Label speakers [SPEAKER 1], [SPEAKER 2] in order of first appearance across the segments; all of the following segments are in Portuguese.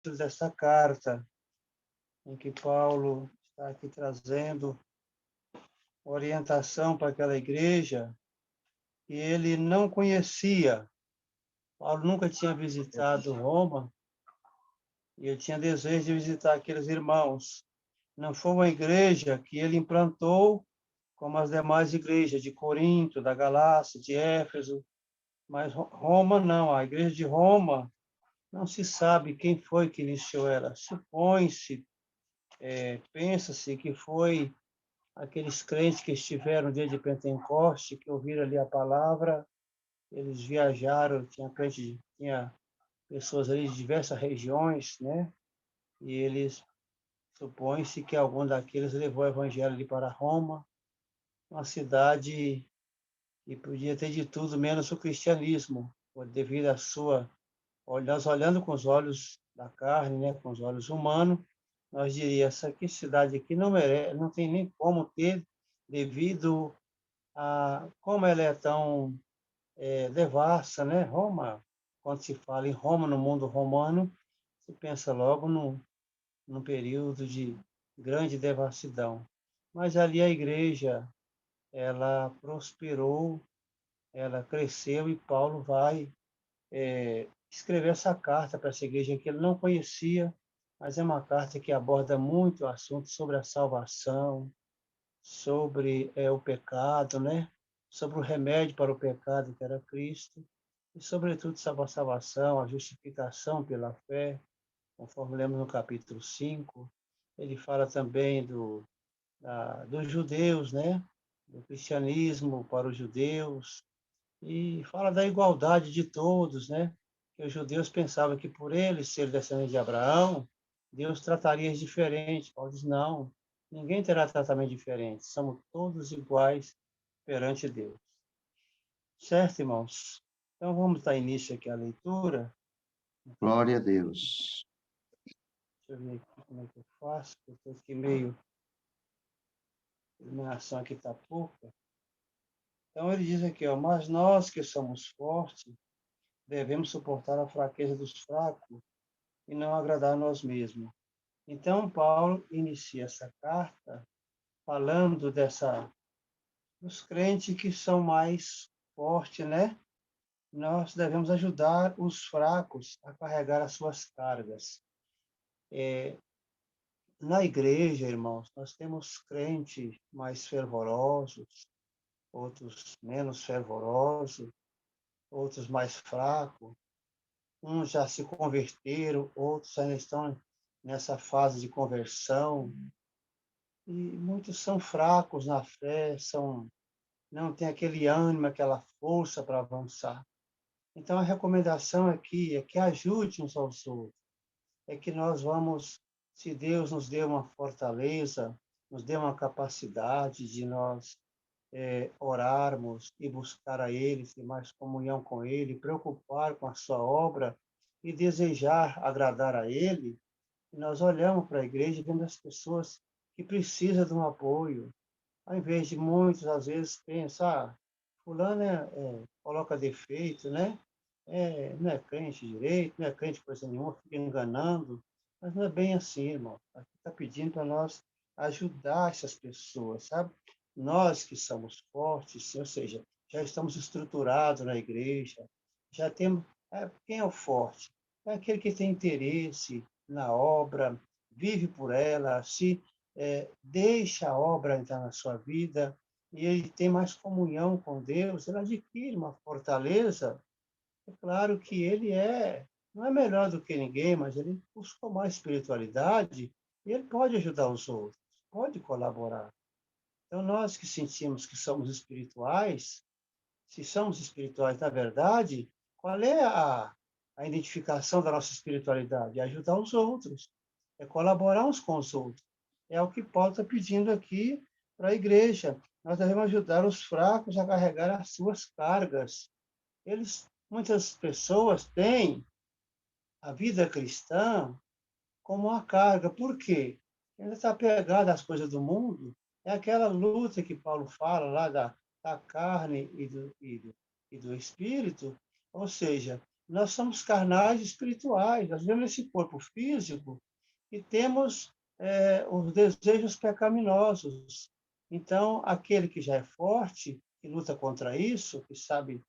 [SPEAKER 1] dessa carta, em que Paulo está aqui trazendo orientação para aquela igreja que ele não conhecia. Paulo nunca tinha visitado Roma e ele tinha desejo de visitar aqueles irmãos. Não foi uma igreja que ele implantou como as demais igrejas de Corinto, da Galácia, de Éfeso, mas Roma não. A igreja de Roma não se sabe quem foi que iniciou ela. Supõe-se, pensa-se que foi aqueles crentes que estiveram no dia de Pentecoste, que ouviram ali a palavra, eles viajaram, tinha pessoas ali de diversas regiões, né? E eles supõe-se que algum daqueles levou o evangelho ali para Roma, uma cidade que podia ter de tudo menos o cristianismo, devido à sua, nós olhando com os olhos da carne, né, com os olhos humanos, nós diríamos, essa aqui, cidade aqui não merece, não tem nem como ter, devido a como ela é tão devassa, né? Roma, quando se fala em Roma, no mundo romano, se pensa logo num período de grande devassidão. Mas ali a igreja, ela prosperou, ela cresceu e Paulo vai escrever essa carta para essa igreja que ele não conhecia, mas é uma carta que aborda muito o assunto sobre a salvação, sobre o pecado, né? Sobre o remédio para o pecado, que era Cristo, e, sobretudo, sobre a salvação, a justificação pela fé, conforme lemos no capítulo 5. Ele fala também dos judeus, né? Do cristianismo para os judeus, e fala da igualdade de todos, né? Que os judeus pensavam que por eles ser descendentes de Abraão, Deus trataria eles diferente. Paulo diz, não, ninguém terá tratamento diferente, somos todos iguais perante Deus. Certo, irmãos? Então vamos dar início aqui à leitura.
[SPEAKER 2] Glória a Deus.
[SPEAKER 1] Deixa eu ver aqui como é que eu faço, porque eu estou aqui meio... A iluminação aqui está pouca. Então ele diz aqui, ó, mas nós que somos fortes, devemos suportar a fraqueza dos fracos e não agradar a nós mesmos. Então, Paulo inicia essa carta falando dos crentes que são mais fortes, né? Nós devemos ajudar os fracos a carregar as suas cargas. Na igreja, irmãos, nós temos crentes mais fervorosos, outros menos fervorosos, outros mais fracos. Uns já se converteram, outros ainda estão nessa fase de conversão. E muitos são fracos na fé, não têm aquele ânimo, aquela força para avançar. Então, a recomendação aqui é que ajude uns aos outros. É que nós vamos, se Deus nos deu uma fortaleza, nos deu uma capacidade de nós orarmos e buscar a Ele, ter mais comunhão com Ele, preocupar com a sua obra e desejar agradar a Ele, e nós olhamos para a igreja e vemos as pessoas que precisam de um apoio, ao invés de muitos, às vezes, pensar, fulano coloca defeito, né? Não é crente direito, não é crente coisa nenhuma, fica enganando. Mas não é bem assim, irmão. Aqui está pedindo para nós ajudar essas pessoas, sabe? Nós que somos fortes, ou seja, já estamos estruturados na igreja, já temos... quem é o forte? É aquele que tem interesse na obra, vive por ela, se deixa a obra entrar na sua vida e ele tem mais comunhão com Deus, ele adquire uma fortaleza. É claro que ele não é melhor do que ninguém, mas ele buscou mais espiritualidade e ele pode ajudar os outros, pode colaborar. Então, nós que sentimos que somos espirituais, se somos espirituais na verdade, qual é a identificação da nossa espiritualidade? É ajudar os outros, é colaborar uns com os outros. É o que Paulo está pedindo aqui para a igreja. Nós devemos ajudar os fracos a carregar as suas cargas. Muitas pessoas têm a vida cristã como uma carga. Por quê? Ainda está apegado às coisas do mundo. É aquela luta que Paulo fala lá da carne e do espírito. Ou seja, nós somos carnais e espirituais. Nós vivemos nesse corpo físico e temos os desejos pecaminosos. Então, aquele que já é forte, que luta contra isso, que sabe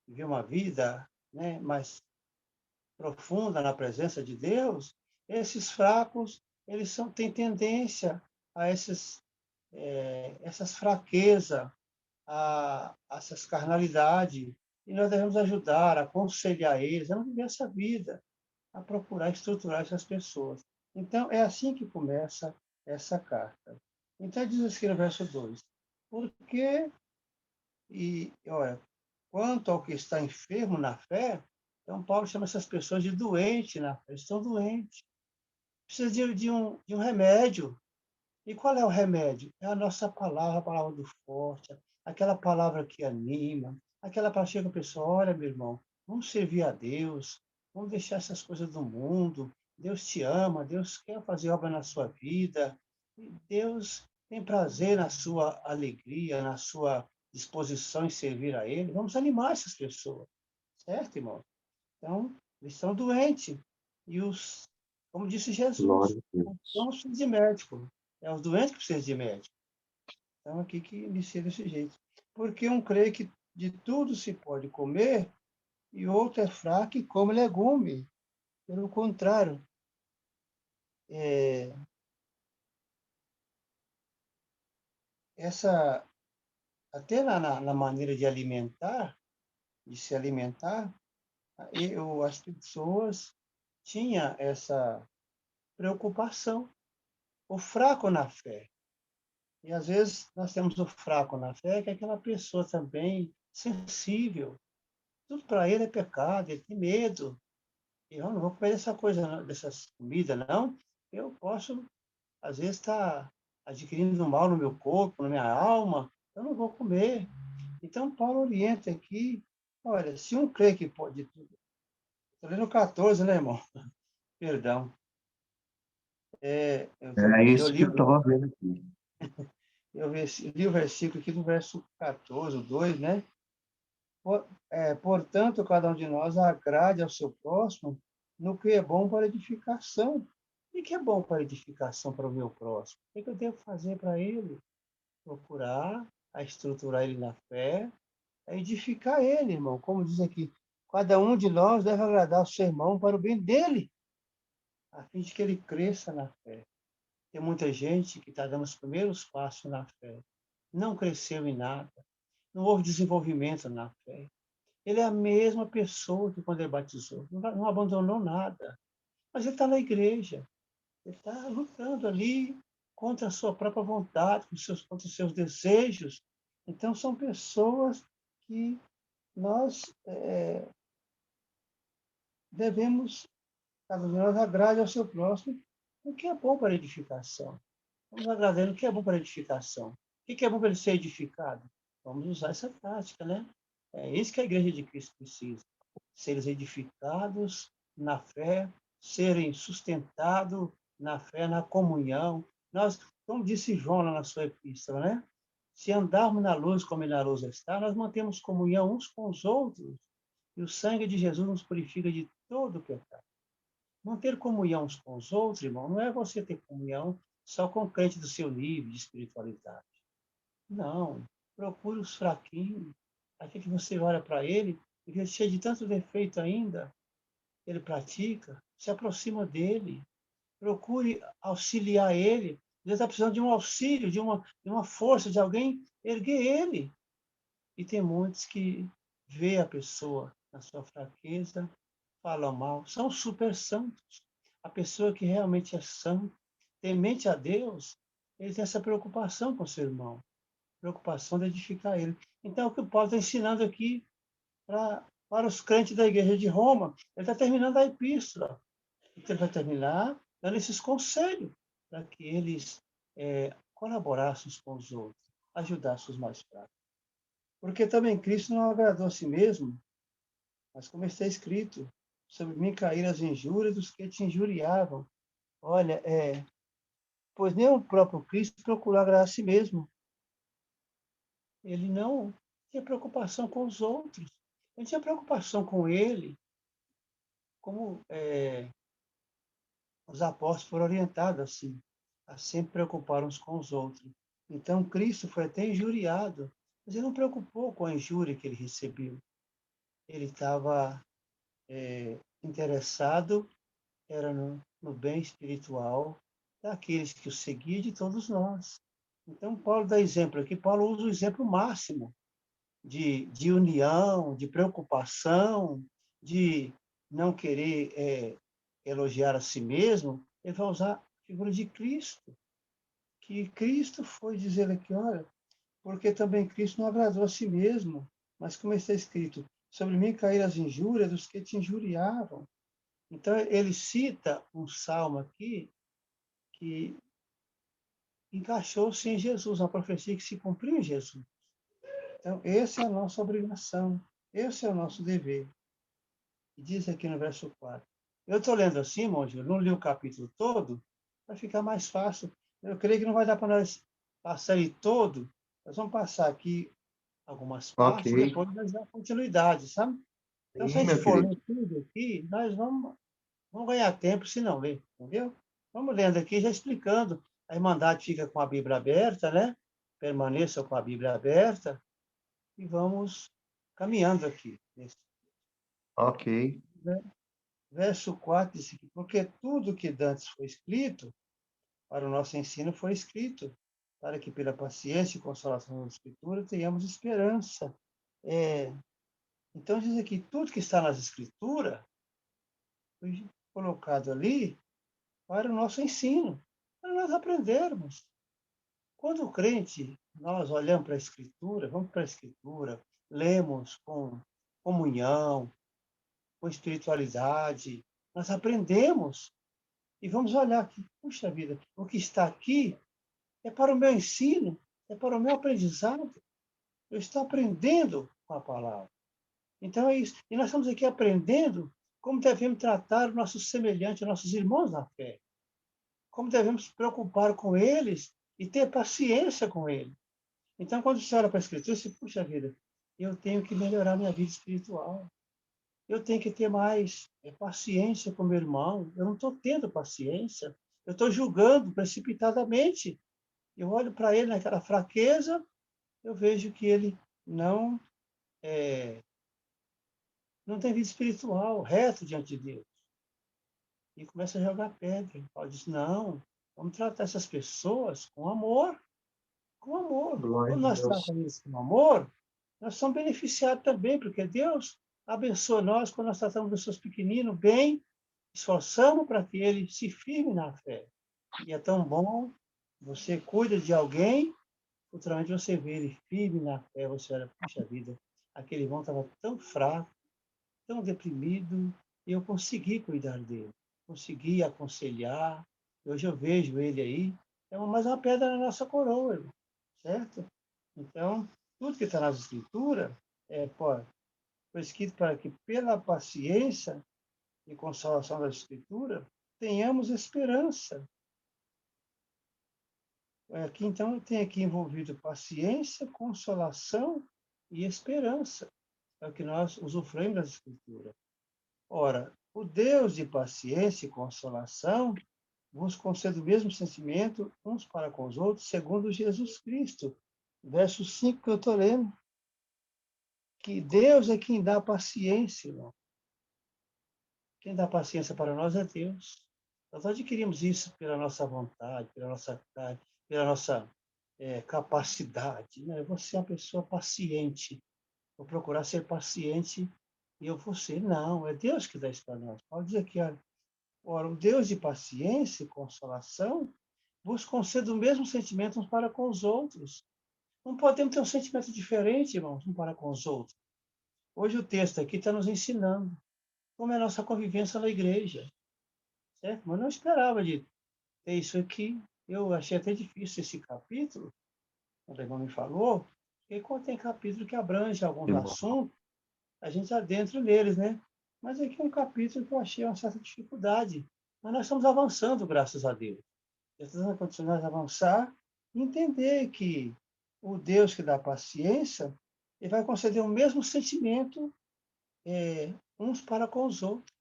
[SPEAKER 1] viver uma vida, né, mais profunda na presença de Deus, esses fracos, têm tendência a essas fraquezas, a essas carnalidades, e nós devemos ajudar, aconselhar eles a não viver essa vida, a procurar estruturar essas pessoas. Então, é assim que começa essa carta. Então, diz aqui no verso 2: porque, olha, quanto ao que está enfermo na fé, então Paulo chama essas pessoas de doentes na fé, estão doentes, precisa de um remédio. E qual é o remédio? É a nossa palavra, a palavra do forte, aquela palavra que anima, aquela palavra que chega a pessoa, olha, meu irmão, vamos servir a Deus, vamos deixar essas coisas do mundo, Deus te ama, Deus quer fazer obra na sua vida, e Deus tem prazer na sua alegria, na sua disposição em servir a Ele. Vamos animar essas pessoas, certo, irmão? Então, eles estão doentes. E como disse
[SPEAKER 2] Glória
[SPEAKER 1] Jesus,
[SPEAKER 2] a
[SPEAKER 1] não
[SPEAKER 2] Deus.
[SPEAKER 1] precisam de médico. É os doentes que precisam de médico. Então, aqui que inicia desse jeito. Porque um crê que de tudo se pode comer e outro é fraco e come legume. Pelo contrário, é, essa até na maneira de se alimentar, as pessoas tinham essa preocupação. O fraco na fé. E às vezes nós temos o fraco na fé, que é aquela pessoa também sensível. Tudo para ele é pecado, ele tem medo. E eu não vou comer essa coisa, dessas comidas, não. Eu posso, às vezes, estar adquirindo um mal no meu corpo, na minha alma. Eu não vou comer. Então, Paulo orienta aqui, olha, se um crê que pode tudo. Estou lendo 14, né, irmão? Perdão.
[SPEAKER 2] É
[SPEAKER 1] Eu
[SPEAKER 2] isso
[SPEAKER 1] li,
[SPEAKER 2] que eu estava vendo aqui.
[SPEAKER 1] li o versículo aqui do verso 14, o 2, né? Portanto, cada um de nós agrade ao seu próximo no que é bom para edificação. E que é bom para edificação para o meu próximo? O que eu devo fazer para ele? Procurar a estruturar ele na fé, a edificar ele, irmão. Como diz aqui, cada um de nós deve agradar o seu irmão para o bem dele, a fim de que ele cresça na fé. Tem muita gente que está dando os primeiros passos na fé, não cresceu em nada, não houve desenvolvimento na fé. Ele é a mesma pessoa que quando ele batizou, não abandonou nada. Mas ele está na igreja, ele está lutando ali contra a sua própria vontade, contra os seus desejos. Então, são pessoas que nós devemos, cada um de nós agrade ao seu próximo, o que é bom para a edificação. Vamos agradando o que é bom para a edificação. O que é bom para ele ser edificado? Vamos usar essa tática, né? É isso que a igreja de Cristo precisa. Seres edificados na fé, serem sustentados na fé, na comunhão. Nós, como disse João lá na sua epístola, né? Se andarmos na luz como ele na luz está, nós mantemos comunhão uns com os outros. E o sangue de Jesus nos purifica de todo o pecado. Manter comunhão uns com os outros, irmão, não é você ter comunhão só com o crente do seu nível de espiritualidade. Não. Procure os fraquinhos. Aquele que você olha para ele, e ele é cheio de tanto defeito ainda, ele pratica, se aproxima dele. Procure auxiliar ele. Ele está precisando de um auxílio, de uma força, de alguém erguer ele. E tem muitos que vê a pessoa na sua fraqueza, falam mal, são super santos. A pessoa que realmente é santa, temente a Deus, ele tem essa preocupação com o seu irmão, preocupação de edificar ele. Então, o que o Paulo está ensinando aqui para os crentes da igreja de Roma, ele está terminando a epístola. Então, ele vai terminar dando esses conselhos para que eles colaborassem uns com os outros, ajudassem os mais fracos. Porque também Cristo não agradou a si mesmo, mas como está escrito, sobre mim caíram as injúrias dos que te injuriavam. Olha, pois nem o próprio Cristo procurou agradar a si mesmo. Ele não tinha preocupação com os outros. Ele tinha preocupação com ele. como os apóstolos foram orientados assim, a sempre preocupar uns com os outros. Então, Cristo foi até injuriado, mas ele não preocupou com a injúria que ele recebeu. Ele estava interessado, era no bem espiritual daqueles que o seguiam e de todos nós. Então, Paulo dá exemplo aqui. Paulo usa o exemplo máximo de união, de preocupação, de não querer elogiar a si mesmo. Ele vai usar a figura de Cristo, que Cristo foi dizer aqui, olha, porque também Cristo não agradou a si mesmo, mas como está escrito, sobre mim caíram as injúrias dos que te injuriavam. Então, ele cita um salmo aqui que encaixou-se em Jesus, uma profecia que se cumpriu em Jesus. Então, essa é a nossa obrigação, esse é o nosso dever. E diz aqui no verso 4. Eu estou lendo assim, monge, eu não li o capítulo todo, vai ficar mais fácil. Eu creio que não vai dar para nós passar ele todo, nós vamos passar aqui algumas
[SPEAKER 2] Ok.
[SPEAKER 1] partes, depois nós damos continuidade, sabe? Então, se a
[SPEAKER 2] Sim,
[SPEAKER 1] gente
[SPEAKER 2] meu
[SPEAKER 1] for
[SPEAKER 2] querido.
[SPEAKER 1] ler tudo aqui, nós vamos ganhar tempo se não ler, entendeu? Vamos lendo aqui, já explicando. A Irmandade fica com a Bíblia aberta, né? Permaneça com a Bíblia aberta e vamos caminhando aqui.
[SPEAKER 2] Ok.
[SPEAKER 1] Verso 4 diz aqui, porque tudo que dantes foi escrito, para o nosso ensino foi escrito, para que pela paciência e consolação da Escritura tenhamos esperança. É, então diz aqui, tudo que está nas Escrituras foi colocado ali para o nosso ensino, para nós aprendermos. Quando o crente, nós olhamos para a Escritura, vamos para a Escritura, lemos com comunhão, com espiritualidade, nós aprendemos e vamos olhar aqui, puxa vida, o que está aqui é para o meu ensino, é para o meu aprendizado. Eu estou aprendendo com a palavra. Então é isso. E nós estamos aqui aprendendo como devemos tratar os nossos semelhantes, os nossos irmãos na fé. Como devemos nos preocupar com eles e ter paciência com eles. Então, quando você olha para a Escritura, você, puxa vida, eu tenho que melhorar minha vida espiritual. Eu tenho que ter mais paciência com meu irmão. Eu não estou tendo paciência. Eu estou julgando precipitadamente. Eu olho para ele naquela fraqueza, eu vejo que ele é, não tem vida espiritual, reto diante de Deus. E começa a jogar pedra. Paulo diz, não, vamos tratar essas pessoas com amor. Com amor.
[SPEAKER 2] Glória a
[SPEAKER 1] Quando nós
[SPEAKER 2] Deus.
[SPEAKER 1] tratamos isso com amor, nós somos beneficiados também, porque Deus abençoa nós quando nós tratamos dos seus pequeninos bem, esforçamos para que ele se firme na fé. E é tão bom, você cuida de alguém, futuramente você vê ele firme na fé, você olha, puxa vida, aquele irmão estava tão fraco, tão deprimido, e eu consegui cuidar dele, consegui aconselhar, hoje eu vejo ele aí, é mais uma pedra na nossa coroa, irmão, certo? Então, tudo que está nas Escrituras foi escrito para que, pela paciência e consolação da Escritura, tenhamos esperança. Aqui, então, tem aqui envolvido paciência, consolação e esperança. É o que nós usufruímos das Escrituras. Ora, o Deus de paciência e consolação vos concede o mesmo sentimento uns para com os outros, segundo Jesus Cristo. Verso 5 que eu estou lendo. Que Deus é quem dá paciência, irmão. Quem dá paciência para nós é Deus. Nós adquirimos isso pela nossa vontade, pela nossa capacidade. Né? Eu vou ser uma pessoa paciente. Vou procurar ser paciente e eu vou ser. Não, é Deus que dá isso para nós. Pode dizer que, ora, o Deus de paciência e consolação vos concede o mesmo sentimento uns para com os outros. Não podemos ter um sentimento diferente, irmãos, uns para com os outros. Hoje o texto aqui está nos ensinando como é a nossa convivência na igreja, certo? Mas não esperava de ter isso aqui. Eu achei até difícil esse capítulo, quando o irmão me falou, porque quando tem capítulo que abrange alguns
[SPEAKER 2] Que bom.
[SPEAKER 1] assuntos, a gente adentra neles, né? Mas aqui é um capítulo que eu achei uma certa dificuldade. Mas nós estamos avançando, graças a Deus. Precisamos continuar a avançar e entender que o Deus que dá paciência, ele vai conceder o mesmo sentimento uns para com os outros.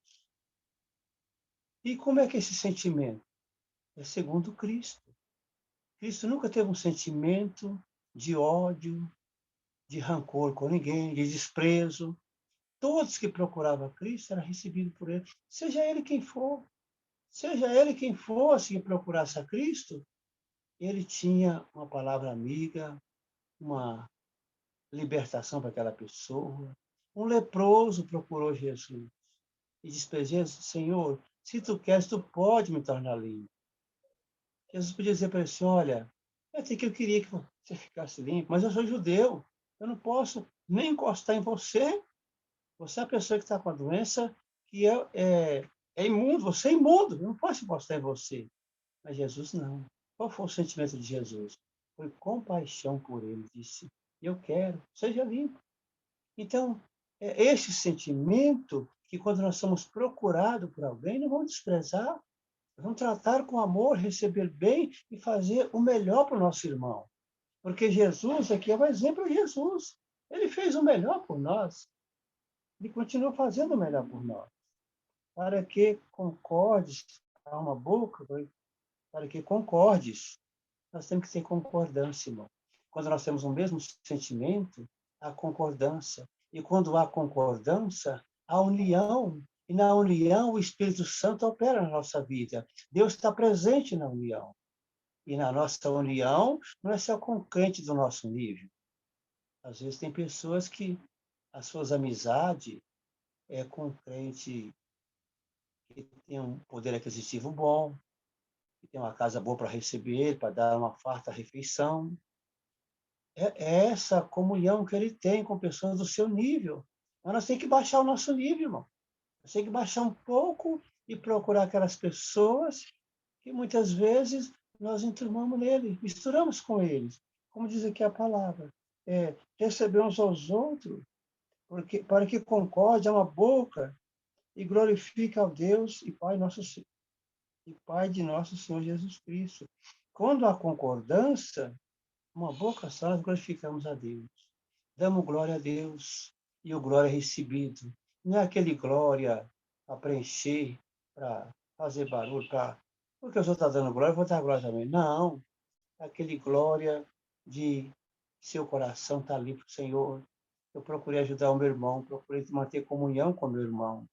[SPEAKER 1] E como é que é esse sentimento? É segundo Cristo. Cristo nunca teve um sentimento de ódio, de rancor com ninguém, de desprezo. Todos que procuravam Cristo eram recebidos por ele, seja ele quem for. Seja ele quem fosse que procurasse a Cristo, ele tinha uma palavra amiga, uma libertação para aquela pessoa. Um leproso procurou Jesus e disse: Senhor, se tu queres, tu pode me tornar limpo. Jesus podia dizer para ele assim: olha, até que eu queria que você ficasse limpo, mas eu sou judeu, eu não posso nem encostar em você. Você é a pessoa que está com a doença que é imundo, você é imundo, eu não posso encostar em você. Mas Jesus não. Qual foi o sentimento de Jesus? Foi compaixão por ele, disse: eu quero, seja limpo. Então, é esse sentimento que quando nós somos procurados por alguém, não vamos desprezar, vamos tratar com amor, receber bem e fazer o melhor para o nosso irmão. Porque Jesus aqui é um exemplo de Jesus. Ele fez o melhor por nós. Ele continua fazendo o melhor por nós. Para que concordes, há uma boca, para que concordes. Nós temos que ter concordância, irmão. Quando nós temos o mesmo sentimento, há concordância. E quando há concordância, há união. E na união, o Espírito Santo opera na nossa vida. Deus está presente na união. E na nossa união, não é só com crente do nosso nível. Às vezes tem pessoas que as suas amizades é com crente que tem um poder aquisitivo bom, que tem uma casa boa para receber, para dar uma farta refeição. É essa comunhão que ele tem com pessoas do seu nível. Mas nós temos que baixar o nosso nível, irmão. Nós temos que baixar um pouco e procurar aquelas pessoas que muitas vezes nós enturmamos nele, misturamos com eles. Como diz aqui a palavra, receber uns aos outros, porque, para que concorde uma boca e glorifique ao Deus e Pai de nosso Senhor Jesus Cristo. Quando há concordância, uma boca só nós glorificamos a Deus. Damos glória a Deus e o glória é recebido. Não é aquele glória para preencher, para fazer barulho, porque os outros estão dando glória, eu vou dar glória também. Não, é aquele glória de seu coração estar ali para o Senhor. Eu procurei ajudar o meu irmão, procurei manter comunhão com o meu irmão.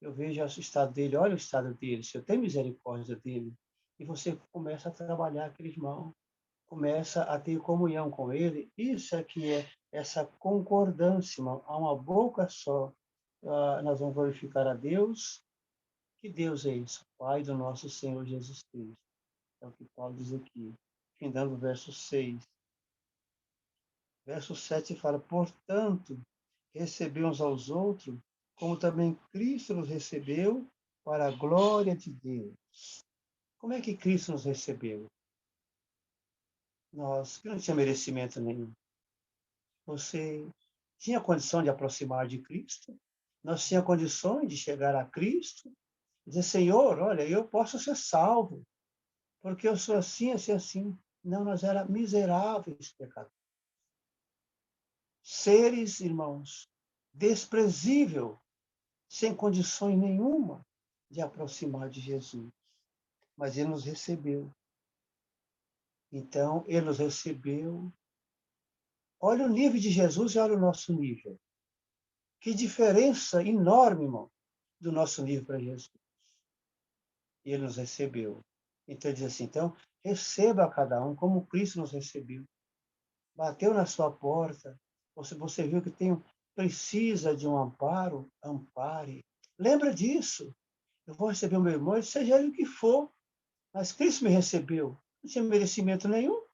[SPEAKER 1] Eu vejo o estado dele, olha o estado dele, se eu tenho misericórdia dele, e você começa a trabalhar aquele irmão, começa a ter comunhão com ele, isso é que é essa concordância, irmão, há uma boca só. Nós vamos glorificar a Deus. Que Deus é isso? Pai do nosso Senhor Jesus Cristo. É o que Paulo diz aqui. Findando o verso 6. Verso 7 fala: portanto, recebeu uns aos outros, como também Cristo nos recebeu para a glória de Deus. Como é que Cristo nos recebeu? Nós, que não tinha merecimento nenhum. Você tinha condição de aproximar de Cristo? Nós tínhamos condições de chegar a Cristo e dizer: Senhor, olha, eu posso ser salvo, porque eu sou assim, assim, assim. Não, nós éramos miseráveis pecadores. Seres, irmãos, desprezível, sem condições nenhuma de aproximar de Jesus. Mas ele nos recebeu. Então, ele nos recebeu. Olha o nível de Jesus e olha o nosso nível. Que diferença enorme, irmão, do nosso nível para Jesus. E ele nos recebeu. Então, ele diz assim, então, receba a cada um como Cristo nos recebeu. Bateu na sua porta, você viu que precisa de um amparo, ampare. Lembra disso. Eu vou receber o meu irmão, seja ele o que for. Mas Cristo me recebeu. Não tinha merecimento nenhum.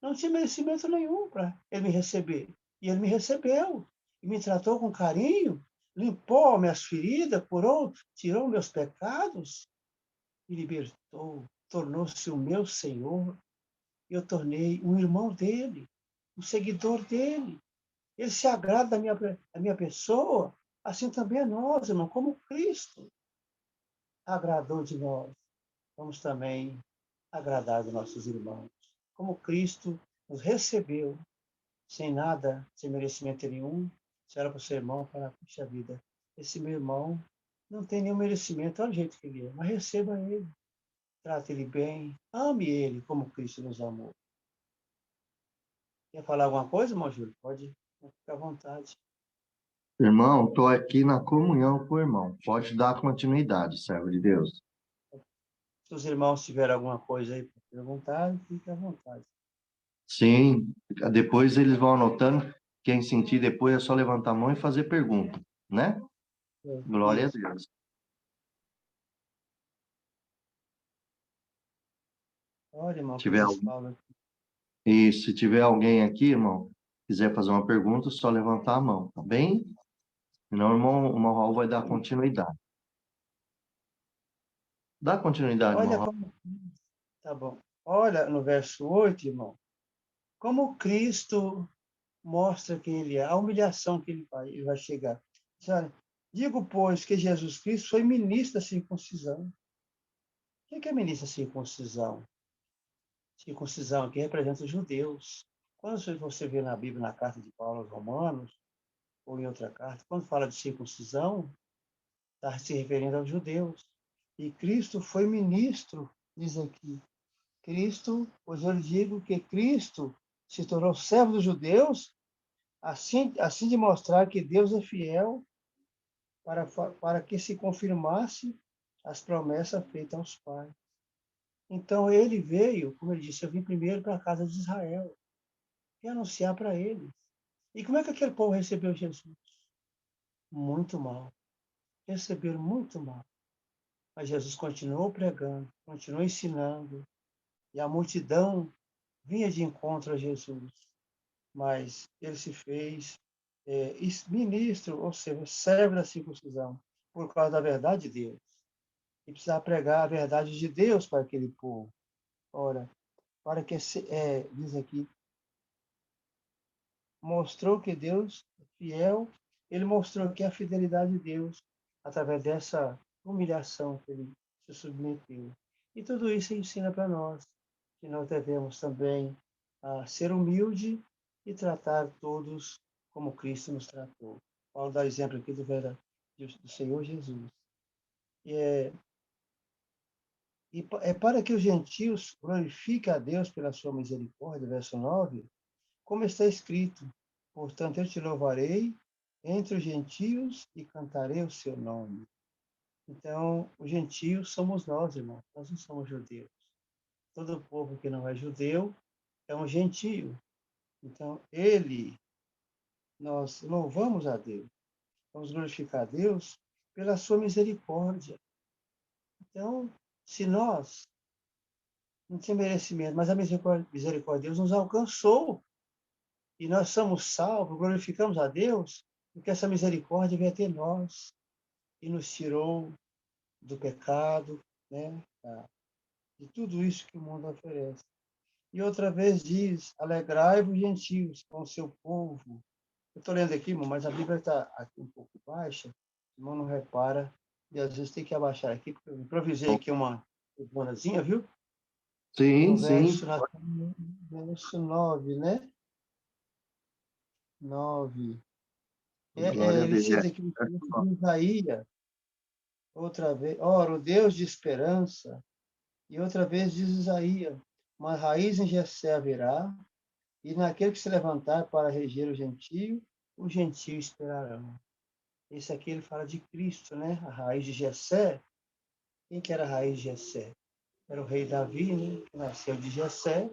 [SPEAKER 1] Não tinha merecimento nenhum para ele me receber. E ele me recebeu. E me tratou com carinho, limpou minhas feridas, curou, tirou meus pecados me libertou, tornou-se o meu Senhor. Eu tornei um irmão dele, um seguidor dele. Ele se agrada da minha pessoa, assim também a nós, irmão, como Cristo agradou de nós. Vamos também agradar dos nossos irmãos. Como Cristo nos recebeu, sem nada, sem merecimento nenhum, se era para o seu irmão, para, puxa vida, esse meu irmão não tem nenhum merecimento, olha o jeito que ele é, mas receba ele, trate ele bem, ame ele como Cristo nos amou. Quer falar alguma coisa, irmão Júlio? Pode ficar à vontade.
[SPEAKER 2] Irmão, estou aqui na comunhão com o irmão. Pode dar continuidade, servo de Deus.
[SPEAKER 1] Se os irmãos tiverem alguma coisa aí para perguntar, fique à vontade.
[SPEAKER 2] Sim, depois eles vão anotando. Quem sentir depois é só levantar a mão e fazer pergunta, né? Glória a
[SPEAKER 1] Isso.
[SPEAKER 2] Deus.
[SPEAKER 1] Olha, irmão,
[SPEAKER 2] Se
[SPEAKER 1] que
[SPEAKER 2] tiver,
[SPEAKER 1] diz Paulo aqui.
[SPEAKER 2] e se tiver alguém aqui, irmão, quiser fazer uma pergunta, é só levantar a mão, tá bem? Senão o irmão Raul vai dar continuidade. Dá continuidade, irmão
[SPEAKER 1] Olha
[SPEAKER 2] Raul.
[SPEAKER 1] como. Tá bom. Olha no verso 8, irmão, como Cristo mostra quem ele é, a humilhação que ele vai chegar. Sabe? Digo, pois, que Jesus Cristo foi ministro da circuncisão. O que é ministro da circuncisão? Circuncisão aqui representa os judeus. Quando você vê na Bíblia, na carta de Paulo aos Romanos, ou em outra carta, quando fala de circuncisão, está se referindo aos judeus. E Cristo foi ministro, diz aqui. Cristo, pois eu lhe digo que Cristo se tornou servo dos judeus, assim de mostrar que Deus é fiel para que se confirmasse as promessas feitas aos pais. Então ele veio, como ele disse, eu vim primeiro para a casa de Israel e anunciar para eles. E como é que aquele povo recebeu Jesus? Muito mal. Receberam muito mal. Mas Jesus continuou pregando, continuou ensinando, e a multidão vinha de encontro a Jesus. Mas ele se fez ministro, ou seja, servo da circuncisão, por causa da verdade de Deus. E precisava pregar a verdade de Deus para aquele povo. Ora, para que, diz aqui, mostrou que Deus é fiel, ele mostrou aqui a fidelidade de Deus através dessa humilhação que ele se submeteu. E tudo isso ensina para nós que nós devemos também ser humilde e tratar todos como Cristo nos tratou. Paulo dá exemplo aqui do Senhor Jesus. E é para que os gentios glorifiquem a Deus pela sua misericórdia, verso 9, como está escrito, portanto eu te louvarei entre os gentios e cantarei o seu nome. Então, os gentios somos nós, irmãos, nós não somos judeus. Todo povo que não é judeu é um gentio. Então, nós louvamos a Deus, vamos glorificar a Deus pela sua misericórdia. Então, se nós não tínhamos merecimento, mas a misericórdia de Deus nos alcançou, e nós somos salvos, glorificamos a Deus, porque essa misericórdia veio até nós e nos tirou do pecado, né? De tudo isso que o mundo oferece. E outra vez diz, alegrai-vos, gentios, com o seu povo. Eu estou lendo aqui, irmão, mas a Bíblia está aqui um pouco baixa, o irmão não repara, e às vezes tem que abaixar aqui, porque eu improvisei aqui uma bonazinha, viu?
[SPEAKER 2] Sim,
[SPEAKER 1] No
[SPEAKER 2] sim.
[SPEAKER 1] verso 9, né? 9.
[SPEAKER 2] Glória a
[SPEAKER 1] Ele
[SPEAKER 2] Deus.
[SPEAKER 1] cita aqui o texto de Isaías, outra vez, ora, o Deus de esperança, e outra vez diz Isaías, uma raiz em Jessé haverá, e naquele que se levantar para reger o gentio, os gentios esperarão. Esse aqui ele fala de Cristo, né? A raiz de Jessé. Quem que era a raiz de Jessé? Era o rei Davi, né? Que nasceu de Jessé,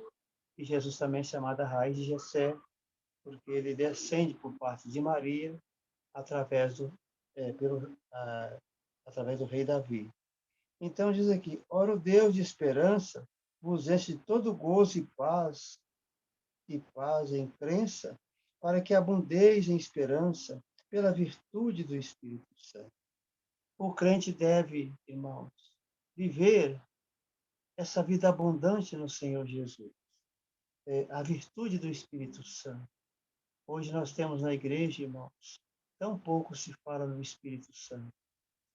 [SPEAKER 1] e Jesus também é chamado a raiz de Jessé, porque ele descende por parte de Maria através através do rei Davi. Então diz aqui, ora o Deus de esperança vos enche de todo gozo e paz em crença, para que abundeis em esperança pela virtude do Espírito Santo. O crente deve, irmãos, viver essa vida abundante no Senhor Jesus. A virtude do Espírito Santo. Hoje nós temos na igreja, irmãos, tão pouco se fala no Espírito Santo.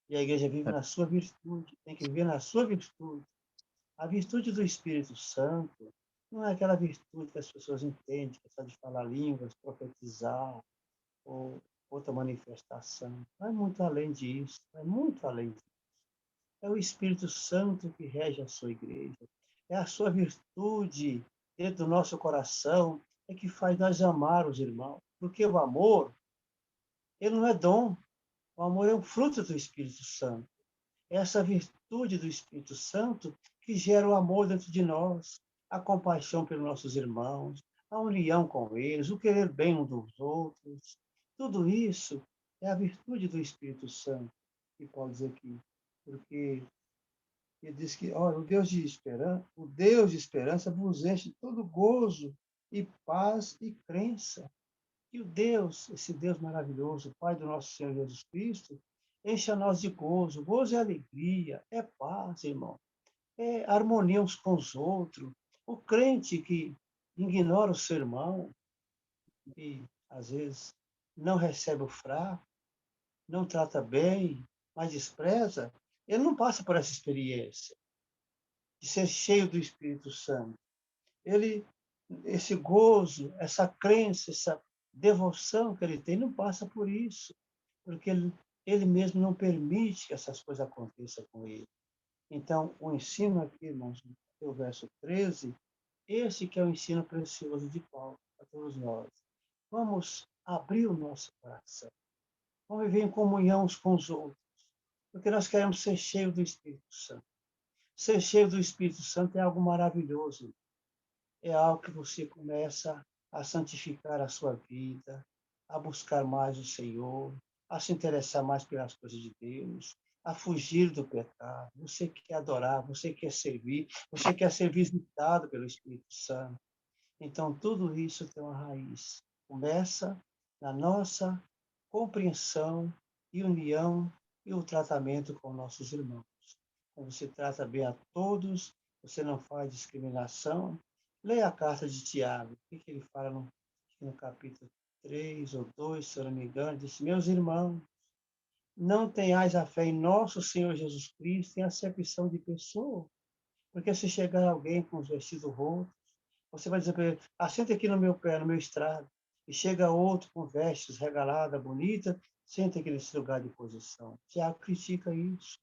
[SPEAKER 1] E a igreja vive na sua virtude, tem que viver na sua virtude. A virtude do Espírito Santo não é aquela virtude que as pessoas entendem, que é só de falar línguas, profetizar, ou outra manifestação. Vai muito além disso, vai muito além disso. É o Espírito Santo que rege a sua igreja. É a sua virtude dentro do nosso coração é que faz nós amar os irmãos. Porque o amor, ele não é dom. O amor é um fruto do Espírito Santo. É essa virtude do Espírito Santo que gera o amor dentro de nós, a compaixão pelos nossos irmãos, a união com eles, o querer bem uns dos outros. Tudo isso é a virtude do Espírito Santo, que pode dizer aqui. Porque ele diz que, olha, o Deus de esperança vos enche de todo gozo e paz e crença. Que o Deus, esse Deus maravilhoso, Pai do nosso Senhor Jesus Cristo, encha nós de gozo. Gozo é alegria, é paz, irmão. É harmonia uns com os outros. O crente que ignora o seu irmão e, às vezes, não recebe o fraco, não trata bem, mas despreza, ele não passa por essa experiência de ser cheio do Espírito Santo. Ele, esse gozo, essa crença, essa devoção que ele tem, não passa por isso, porque ele mesmo não permite que essas coisas aconteçam com ele. Então, o ensino aqui, irmãos, no verso 13, esse que é o ensino precioso de Paulo para todos nós. Vamos abrir o nosso coração, vamos viver em comunhão uns com os outros, porque nós queremos ser cheios do Espírito Santo. Ser cheio do Espírito Santo é algo maravilhoso, é algo que você começa a santificar a sua vida, a buscar mais o Senhor, a se interessar mais pelas coisas de Deus, a fugir do pecado. Você quer adorar, você quer servir, você quer ser visitado pelo Espírito Santo. Então, tudo isso tem uma raiz. Começa na nossa compreensão e união e o tratamento com nossos irmãos. Quando você trata bem a todos, você não faz discriminação. Leia a carta de Tiago. O que ele fala no capítulo 3 ou 2, se eu não me engano? Diz: meus irmãos, não tenhais a fé em nosso Senhor Jesus Cristo em acepção de pessoa. Porque se chegar alguém com os vestidos rotos, você vai dizer para ele: assenta aqui no meu pé, no meu estrado. E chega outro com vestes regaladas, bonita, senta aqui nesse lugar de posição. Tiago critica isso.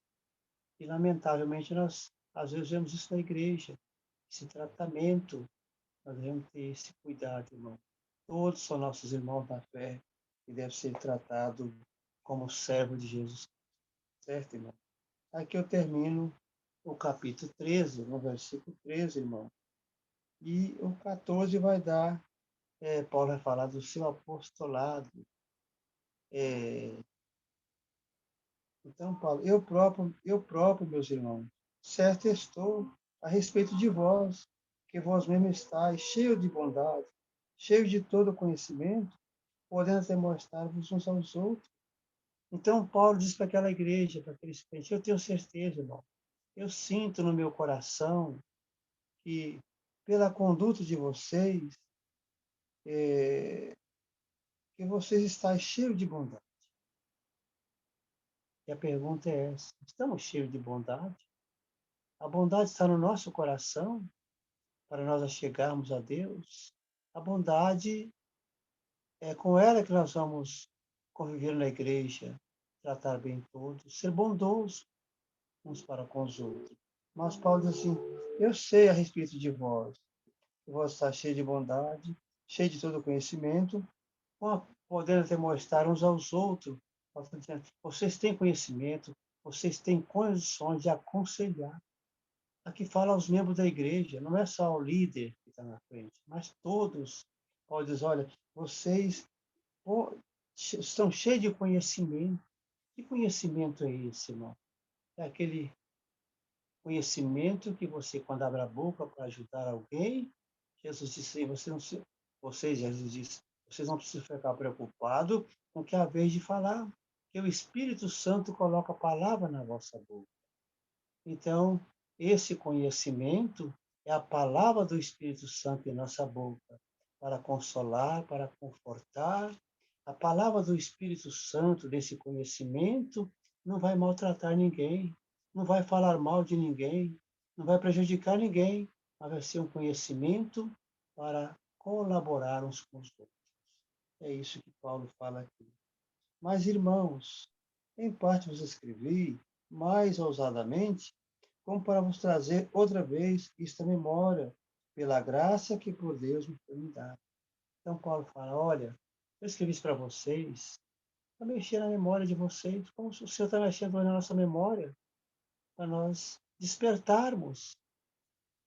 [SPEAKER 1] E, lamentavelmente, nós, às vezes, vemos isso na igreja, esse tratamento. Nós devemos ter esse cuidado, irmão. Todos são nossos irmãos na fé e devem ser tratados como servo de Jesus. Certo, irmão? Aqui eu termino o capítulo 13, no versículo 13, irmão. E o 14 vai dar, Paulo vai falar do seu apostolado. Então, Paulo, eu próprio, meus irmãos, certo estou a respeito de vós, que vós mesmo estáis cheio de bondade, cheio de todo conhecimento, podendo demonstrar-vos uns aos outros. Então, Paulo diz para aquela igreja, para aqueles crentes: eu tenho certeza, irmão, eu sinto no meu coração que, pela conduta de vocês, que vocês estão cheios de bondade. E a pergunta é essa: estamos cheios de bondade? A bondade está no nosso coração para nós chegarmos a Deus? A bondade é com ela que nós vamos conviver na igreja, tratar bem todos, ser bondoso uns para com os outros. Mas Paulo diz assim: eu sei a respeito de vós, que vós está cheio de bondade, cheio de todo conhecimento, podendo demonstrar uns aos outros. Vocês têm conhecimento, vocês têm condições de aconselhar. Aqui fala aos membros da igreja, não é só o líder que está na frente, mas todos. Paulo diz: olha, vocês estão cheios de conhecimento. Que conhecimento é esse, irmão? É aquele conhecimento que você, quando abre a boca para ajudar alguém, Jesus disse: vocês, Jesus disse, vocês não precisam ficar preocupados com o que é a vez de falar, que o Espírito Santo coloca a palavra na vossa boca. Então, esse conhecimento é a palavra do Espírito Santo em nossa boca, para consolar, para confortar. A palavra do Espírito Santo, desse conhecimento, não vai maltratar ninguém, não vai falar mal de ninguém, não vai prejudicar ninguém, mas vai ser um conhecimento para colaborar uns com os outros. É isso que Paulo fala aqui. Mas, irmãos, em parte vos escrevi, mais ousadamente, como para vos trazer outra vez esta memória, pela graça que por Deus me foi dada. Então, Paulo fala, olha, eu escrevi isso para vocês, para mexer na memória de vocês, como o Senhor está mexendo na nossa memória, para nós despertarmos,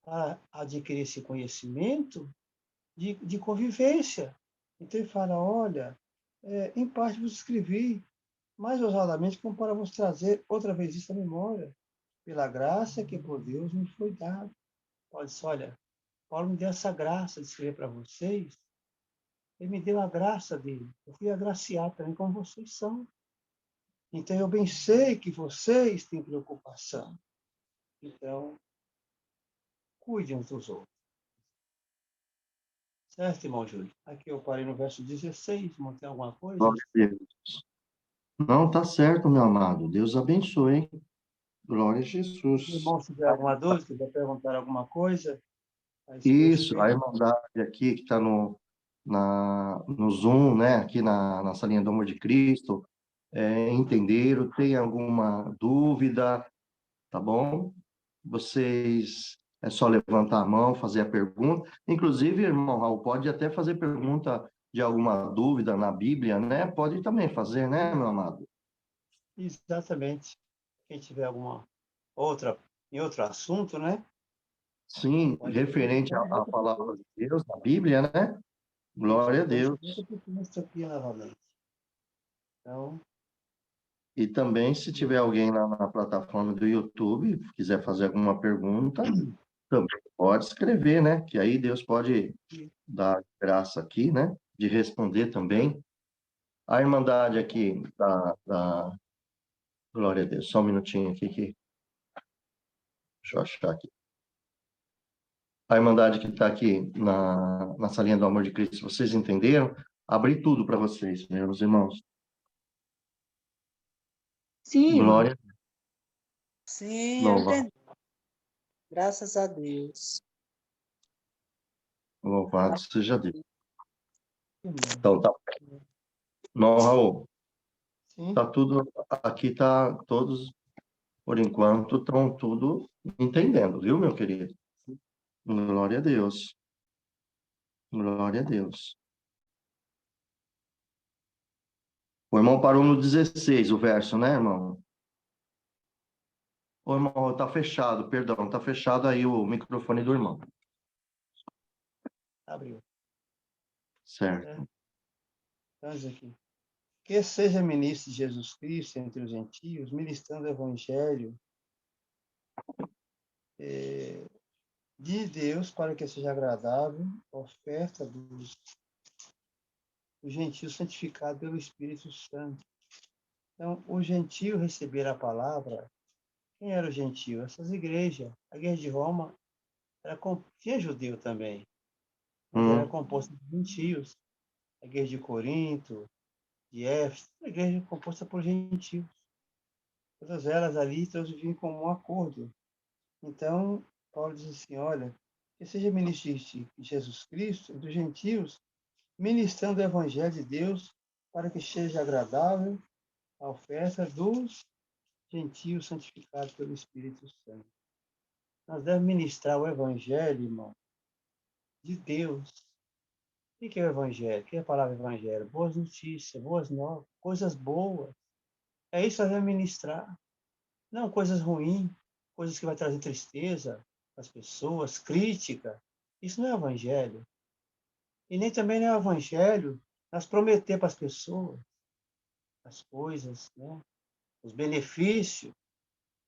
[SPEAKER 1] para adquirir esse conhecimento de convivência. Então ele fala, olha, em parte vos escrevi, mais ousadamente, como para vos trazer outra vez isso à memória, pela graça que por Deus me foi dada. Paulo disse, olha, Paulo me deu essa graça de escrever para vocês, ele me deu a graça dele, eu fui agraciado também como vocês são. Então eu bem sei que vocês têm preocupação. Então, cuide uns dos outros. Certo, irmão Júlio? Aqui eu parei no verso 16, irmão, tem alguma coisa?
[SPEAKER 2] Glória a Deus. Não, tá certo, meu amado. Deus abençoe, hein? Glória a Jesus.
[SPEAKER 1] Irmão, se tiver alguma dúvida, quiser perguntar alguma coisa a esse
[SPEAKER 2] Isso, a
[SPEAKER 1] respeito.
[SPEAKER 2] Irmandade aqui que está no Zoom, né? Aqui na salinha do Amor de Cristo, entenderam, tem alguma dúvida, tá bom? Vocês, é só levantar a mão, fazer a pergunta. Inclusive, irmão Raul, pode até fazer pergunta de alguma dúvida na Bíblia, né? Pode também fazer, né, meu amado?
[SPEAKER 1] Exatamente. Quem tiver alguma outra, em outro assunto, né?
[SPEAKER 2] Sim,
[SPEAKER 1] Pode
[SPEAKER 2] referente
[SPEAKER 1] perguntar,
[SPEAKER 2] à
[SPEAKER 1] volta para o
[SPEAKER 2] palavra de Deus, na Bíblia, né?
[SPEAKER 1] Isso,
[SPEAKER 2] Glória a
[SPEAKER 1] depois
[SPEAKER 2] Deus.
[SPEAKER 1] volta para o aqui novamente. Então,
[SPEAKER 2] E também, se tiver alguém lá na plataforma do YouTube, quiser fazer alguma pergunta, também pode escrever, né? Que aí Deus pode dar graça aqui, né? De responder também. A Irmandade aqui Glória a Deus. Só um minutinho aqui deixa eu achar aqui. A Irmandade que está aqui na salinha do Amor de Cristo, vocês entenderam? Abri tudo para vocês, meus irmãos.
[SPEAKER 3] Sim, irmão.
[SPEAKER 2] Glória,
[SPEAKER 3] Sim, eu
[SPEAKER 2] louva,
[SPEAKER 3] entendi. Graças a Deus.
[SPEAKER 2] louvado seja Deus.
[SPEAKER 1] irmão.
[SPEAKER 2] Então, tá. Não, Raul,
[SPEAKER 1] Sim,
[SPEAKER 2] tá tudo, aqui tá todos, por enquanto, estão tudo entendendo, viu, meu querido? Glória a Deus. Glória a Deus. O irmão parou no 16, o verso, né, irmão? Ô, irmão, tá fechado, perdão, tá fechado aí o microfone do irmão.
[SPEAKER 1] abriu.
[SPEAKER 2] Certo.
[SPEAKER 1] Então, diz aqui. Que seja ministro de Jesus Cristo entre os gentios, ministrando o evangelho de Deus para que seja agradável a oferta dos gentios santificados pelo Espírito Santo. Então, o gentio receber a palavra, quem era o gentio? Essas igrejas. A igreja de Roma tinha judeu também, mas era composta de gentios. A igreja de Corinto, de Éfeso, a igreja composta por gentios. Todas elas ali, todos viviam em comum acordo. Então, Paulo diz assim, olha, que seja ministro de Jesus Cristo, dos gentios, ministrando o evangelho de Deus, para que seja agradável a oferta dos gentios santificados pelo Espírito Santo. Nós devemos ministrar o evangelho, irmão, de Deus. O que é o evangelho? O que é a palavra evangelho? Boas notícias, boas novas, coisas boas. É isso que nós devemos ministrar. Não coisas ruins, coisas que vai trazer tristeza às pessoas, crítica. Isso não é evangelho. E nem também não é evangelho nós prometer para as pessoas as coisas, né? Os benefícios.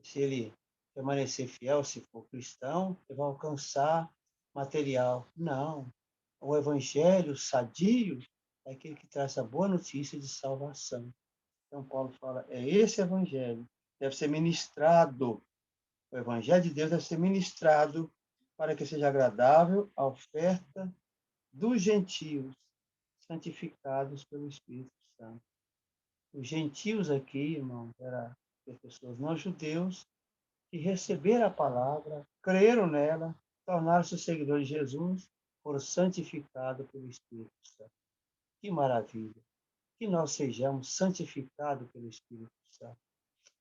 [SPEAKER 1] Se ele permanecer fiel, se for cristão, ele vai alcançar material. Não. O evangelho sadio é aquele que traz a boa notícia de salvação. Então, Paulo fala, é esse evangelho. Deve ser ministrado. O evangelho de Deus deve ser ministrado para que seja agradável a oferta dos gentios santificados pelo Espírito Santo. Os gentios aqui, irmão, eram pessoas não judeus que receberam a palavra, creram nela, tornaram-se seguidores de Jesus, foram santificados pelo Espírito Santo. Que maravilha! que nós sejamos santificados pelo Espírito Santo.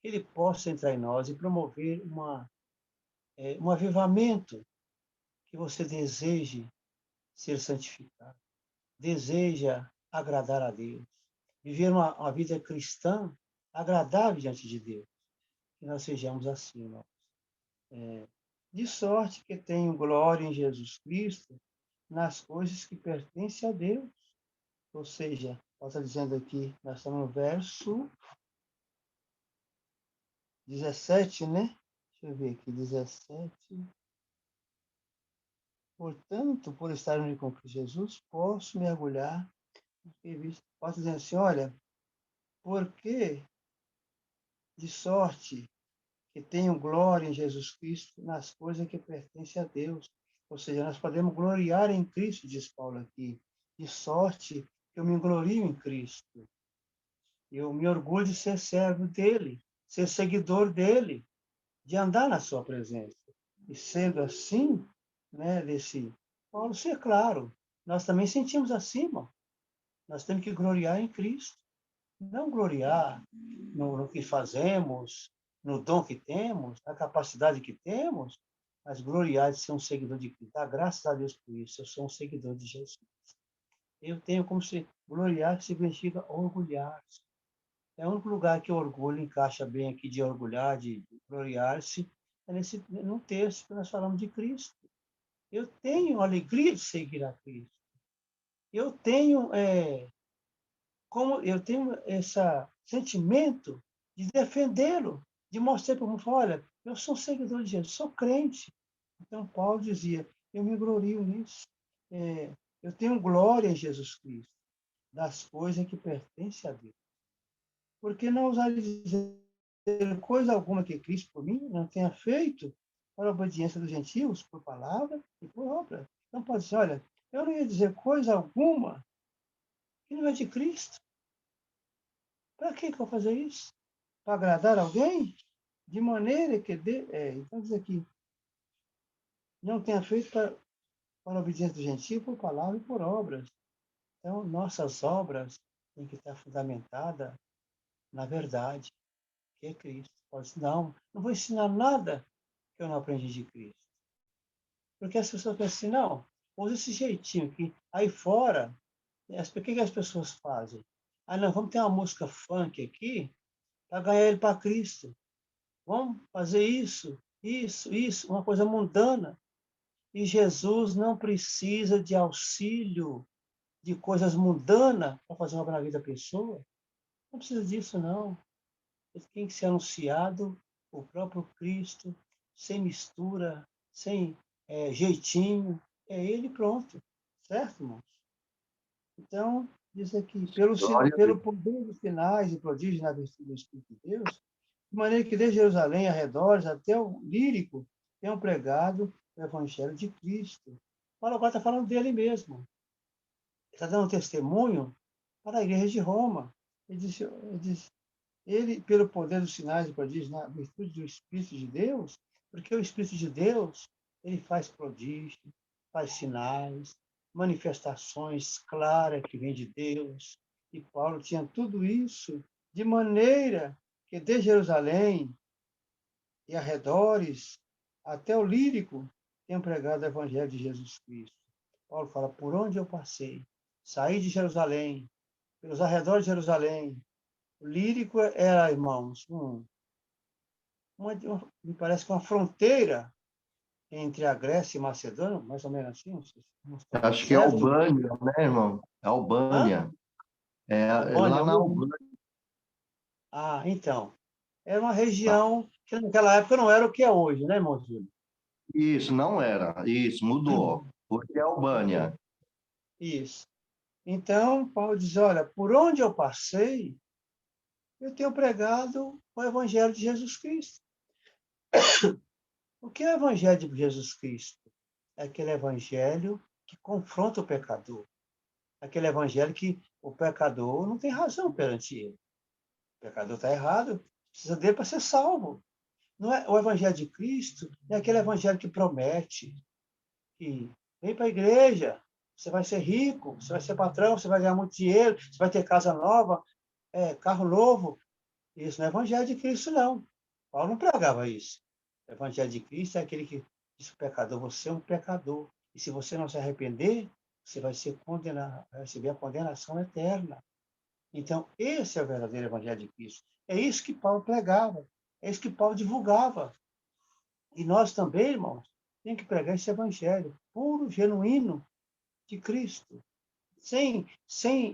[SPEAKER 1] Que ele possa entrar em nós e promover um avivamento, que você deseje ser santificado, deseja agradar a Deus, viver uma vida cristã agradável diante de Deus. Que nós sejamos assim, irmãos. De sorte que tenho glória em Jesus Cristo nas coisas que pertencem a Deus. Ou seja, ela está dizendo aqui, nós estamos no verso 17, né? Deixa eu ver aqui, 17. Portanto, por estar unido com Cristo Jesus, posso mergulhar. Posso dizer assim, olha, porque de sorte que tenho glória em Jesus Cristo nas coisas que pertencem a Deus. Ou seja, nós podemos gloriar em Cristo, diz Paulo aqui. De sorte que eu me glorio em Cristo. Eu me orgulho de ser servo dele, ser seguidor dele, de andar na sua presença. E sendo assim, né, Paulo, ser claro, nós também sentimos assim, irmão. Nós temos que gloriar em Cristo. Não gloriar no que fazemos, no dom que temos, na capacidade que temos, mas gloriar de ser um seguidor de Cristo. Dá graças a Deus por isso. Eu sou um seguidor de Jesus. Eu tenho como se gloriar, que significa orgulhar-se. É o único lugar que o orgulho encaixa bem aqui, de orgulhar, de gloriar-se, é no texto que nós falamos de Cristo. Eu tenho alegria de seguir a Cristo. Eu tenho esse sentimento de defendê-lo, de mostrar para o mundo, olha, eu sou seguidor de Jesus, sou crente. Então, Paulo dizia, eu me glorio nisso. Eu tenho glória em Jesus Cristo, das coisas que pertencem a Deus. Porque não ousaria dizer coisa alguma que Cristo por mim não tenha feito para a obediência dos gentios, por palavra e por obra. Então, pode dizer, olha, eu não ia dizer coisa alguma que não é de Cristo. Para que eu vou fazer isso? Para agradar alguém? De maneira que... então diz aqui, não tenha feito para a obediência do gentio por palavra e por obras. Então, nossas obras têm que estar fundamentadas na verdade, que é Cristo. Pode dizer, não vou ensinar nada que eu não aprendi de Cristo. Porque as pessoas pensam assim, não, usa esse jeitinho que aí fora, o que as pessoas fazem? Não, vamos ter uma música funk aqui para ganhar ele para Cristo. Vamos fazer isso, uma coisa mundana. E Jesus não precisa de auxílio de coisas mundanas para fazer uma obra na vida da pessoa. Não precisa disso, não. Ele tem que ser anunciado o próprio Cristo, sem mistura, sem jeitinho. É ele pronto. Certo, irmãos? Então, diz aqui, pelo poder dos sinais e prodígios na virtude do Espírito de Deus, de maneira que desde Jerusalém, arredores, até o Lírico, tenham pregado o Evangelho de Cristo. Paulo agora está falando dele mesmo. Ele está dando testemunho para a igreja de Roma. Ele, pelo poder dos sinais e prodígios, na virtude do Espírito de Deus, porque o Espírito de Deus, ele faz prodígios, faz sinais, manifestações claras que vêm de Deus. E Paulo tinha tudo isso de maneira que de Jerusalém e arredores até o Lírico tenham pregado o Evangelho de Jesus Cristo. Paulo fala, por onde eu passei, saí de Jerusalém, pelos arredores de Jerusalém. O Lírico era, irmãos, me parece que uma fronteira entre a Grécia e Macedônia, mais ou menos assim, não estou
[SPEAKER 2] Acho que é
[SPEAKER 1] certo?
[SPEAKER 2] Albânia, né, irmão? É Albânia.
[SPEAKER 1] Albânia,
[SPEAKER 2] Lá na Albânia.
[SPEAKER 1] Então. Era uma região que naquela época não era o que é hoje, né, irmão Júlio?
[SPEAKER 2] Isso, não era. Isso, mudou. Porque é Albânia.
[SPEAKER 1] Isso. Então, Paulo diz, olha, por onde eu passei, eu tenho pregado o Evangelho de Jesus Cristo. O que é o Evangelho de Jesus Cristo? É aquele Evangelho que confronta o pecador. Aquele Evangelho que o pecador não tem razão perante ele. O pecador está errado, precisa dele para ser salvo. Não é, o Evangelho de Cristo é aquele Evangelho que promete, que vem para a igreja, você vai ser rico, você vai ser patrão, você vai ganhar muito dinheiro, você vai ter casa nova, carro novo. Isso não é evangelho de Cristo, não. Paulo não pregava isso. O evangelho de Cristo é aquele que diz ao pecador, você é um pecador. E se você não se arrepender, você vai ser condenado, vai receber a condenação eterna. Então, esse é o verdadeiro evangelho de Cristo. É isso que Paulo pregava. É isso que Paulo divulgava. E nós também, irmãos, temos que pregar esse evangelho puro, genuíno de Cristo, sem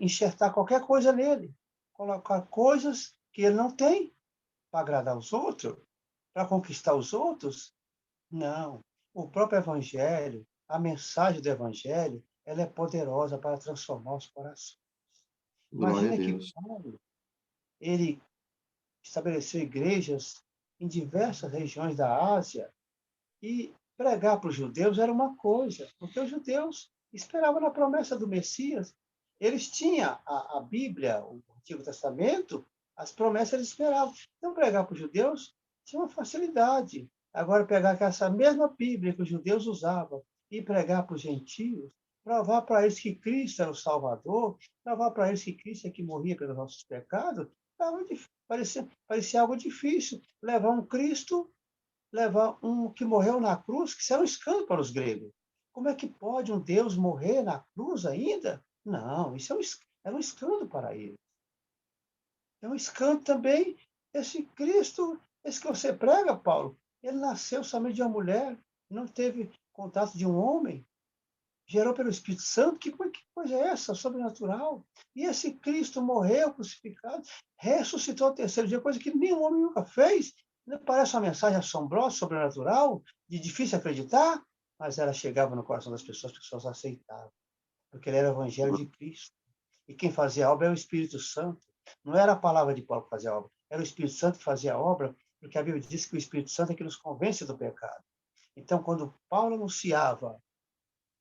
[SPEAKER 1] enxertar qualquer coisa nele, colocar coisas que ele não tem para agradar os outros, para conquistar os outros. Não. O próprio evangelho, a mensagem do evangelho, ela é poderosa para transformar os corações.
[SPEAKER 2] Glória a
[SPEAKER 1] Imagina que
[SPEAKER 2] Deus.
[SPEAKER 1] Paulo, ele estabeleceu igrejas em diversas regiões da Ásia. E pregar para os judeus era uma coisa, porque os judeus esperavam na promessa do Messias. Eles tinham a Bíblia, o Antigo Testamento, as promessas eles esperavam. Então, pregar para os judeus tinha uma facilidade. Agora, pegar essa mesma Bíblia que os judeus usavam e pregar para os gentios, provar para eles que Cristo era o Salvador, provar para eles que Cristo é que morria pelos nossos pecados, parecia algo difícil. Levar um Cristo, levar um que morreu na cruz, que isso era um escândalo para os gregos. Como é que pode um Deus morrer na cruz ainda? Não, isso era um escândalo para eles. É um escândalo também esse Cristo, esse que você prega, Paulo. Ele nasceu somente de uma mulher, não teve contato de um homem, gerou pelo Espírito Santo. Que coisa é essa, sobrenatural? E esse Cristo morreu crucificado, ressuscitou ao terceiro dia, coisa que nenhum homem nunca fez. Não parece uma mensagem assombrosa, sobrenatural, de difícil acreditar? Mas ela chegava no coração das pessoas, as pessoas aceitavam, porque ele era o evangelho de Cristo. E quem fazia a obra é o Espírito Santo. Não era a palavra de Paulo que fazia a obra, era o Espírito Santo que fazia a obra, porque a Bíblia diz que o Espírito Santo é que nos convence do pecado. Então, quando Paulo anunciava,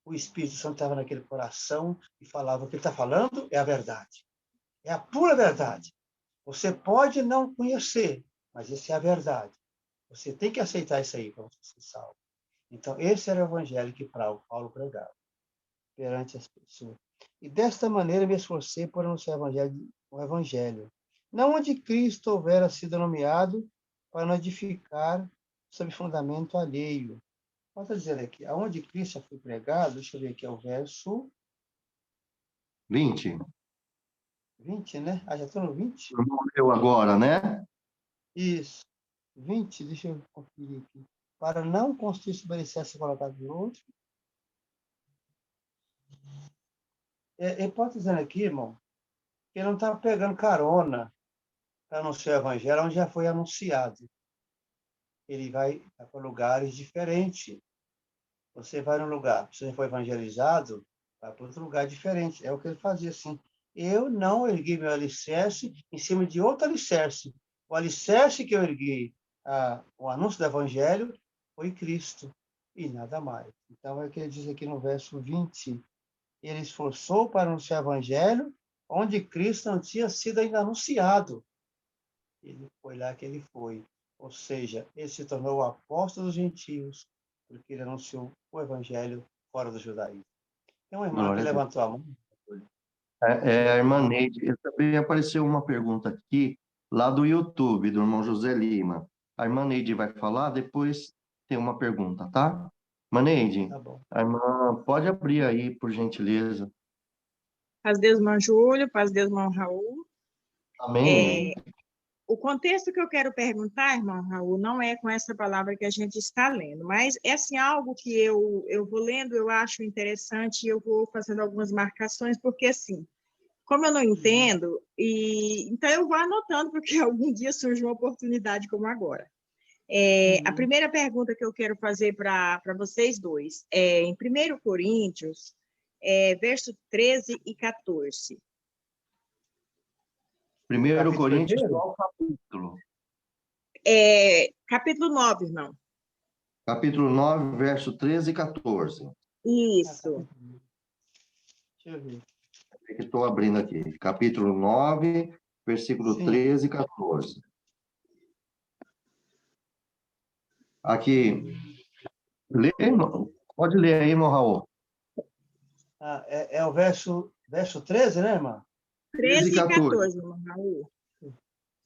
[SPEAKER 1] o Espírito Santo estava naquele coração e falava: o que ele está falando é a verdade. É a pura verdade. Você pode não conhecer, mas isso é a verdade. Você tem que aceitar isso aí para você ser salvo. Então, esse era o evangelho que Paulo pregava perante as pessoas. E desta maneira me esforcei por anunciar o evangelho. Não onde Cristo houvera sido nomeado para não edificar sobre fundamento alheio. Volta a dizer aqui, aonde Cristo foi pregado, deixa eu ver aqui, é o verso
[SPEAKER 2] 20.
[SPEAKER 1] 20, né? Já estou no 20?
[SPEAKER 2] Não leu agora, né?
[SPEAKER 1] Isso. 20, deixa eu conferir aqui. Para não construir sobre alicerce colocado no outro. Ele pode dizer aqui, irmão, que ele não está pegando carona para anunciar o evangelho onde já foi anunciado. Ele vai para lugares diferentes. Você vai num lugar, se você for evangelizado, vai para outro lugar diferente. É o que ele fazia assim. Eu não ergui meu alicerce em cima de outro alicerce. O alicerce que eu ergui, o anúncio do evangelho, foi Cristo e nada mais. Então, é o que ele diz aqui no verso 20. Ele esforçou para anunciar o evangelho onde Cristo não tinha sido ainda anunciado. Ele foi lá que ele foi. Ou seja, ele se tornou o apóstolo dos gentios, porque ele anunciou o evangelho fora do judaísmo. Tem uma irmã que
[SPEAKER 2] Glória a Deus.
[SPEAKER 1] levantou a mão.
[SPEAKER 2] É a irmã Neide. Também apareceu uma pergunta aqui, lá do YouTube, do irmão José Lima. A irmã Neide vai falar, depois tem uma pergunta, tá? Irmã Neide,
[SPEAKER 1] Tá bom.
[SPEAKER 2] a irmã pode abrir aí, por gentileza.
[SPEAKER 4] Paz de Deus, irmão Júlio, paz de Deus, irmão Raul.
[SPEAKER 2] Amém.
[SPEAKER 4] O contexto que eu quero perguntar, irmão Raul, não é com essa palavra que a gente está lendo, mas é assim, algo que eu vou lendo, eu acho interessante e eu vou fazendo algumas marcações, porque assim, como eu não entendo, então eu vou anotando, porque algum dia surge uma oportunidade como agora. A primeira pergunta que eu quero fazer para vocês dois é em 1 Coríntios, verso 13 e 14.
[SPEAKER 2] 1 Coríntios,
[SPEAKER 1] primeiro?
[SPEAKER 2] qual capítulo?
[SPEAKER 4] Capítulo 9, irmão.
[SPEAKER 2] Capítulo 9, verso 13 e 14.
[SPEAKER 4] Isso.
[SPEAKER 1] Deixa eu ver.
[SPEAKER 2] É que estou abrindo aqui. Capítulo 9, versículo
[SPEAKER 1] Sim.
[SPEAKER 2] 13 e 14. Aqui. Lê, irmão. Pode ler aí, irmão Raul.
[SPEAKER 1] É o verso 13, né, irmã?
[SPEAKER 4] 13 e
[SPEAKER 2] 14.
[SPEAKER 4] 14, irmão Raul.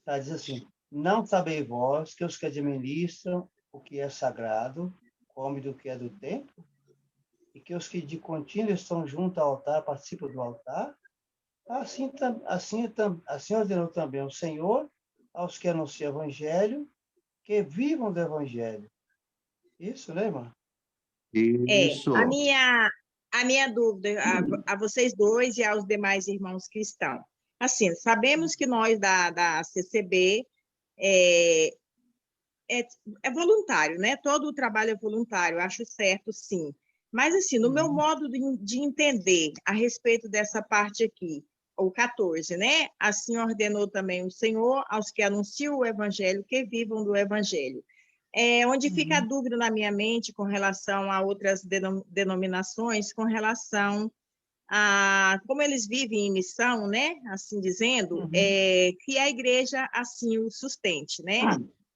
[SPEAKER 1] Tá, diz assim: não sabeis vós que os que administram o que é sagrado comem do que é do templo, e que os que de contínuo estão junto ao altar participam do altar? Assim ordenou também o Senhor aos que anunciam o evangelho, que vivam do evangelho. Isso, né, irmã?
[SPEAKER 2] Isso.
[SPEAKER 4] A minha dúvida a vocês dois e aos demais irmãos cristãos. Assim, sabemos que nós da CCB é voluntário, né? Todo o trabalho é voluntário, acho certo, sim. Mas, assim, no meu modo de entender a respeito dessa parte aqui, o 14, né? Assim ordenou também o Senhor aos que anunciam o evangelho, que vivam do evangelho. Onde fica a dúvida na minha mente com relação a outras denominações, com relação a como eles vivem em missão, né? Assim dizendo, que a igreja assim o sustente, né?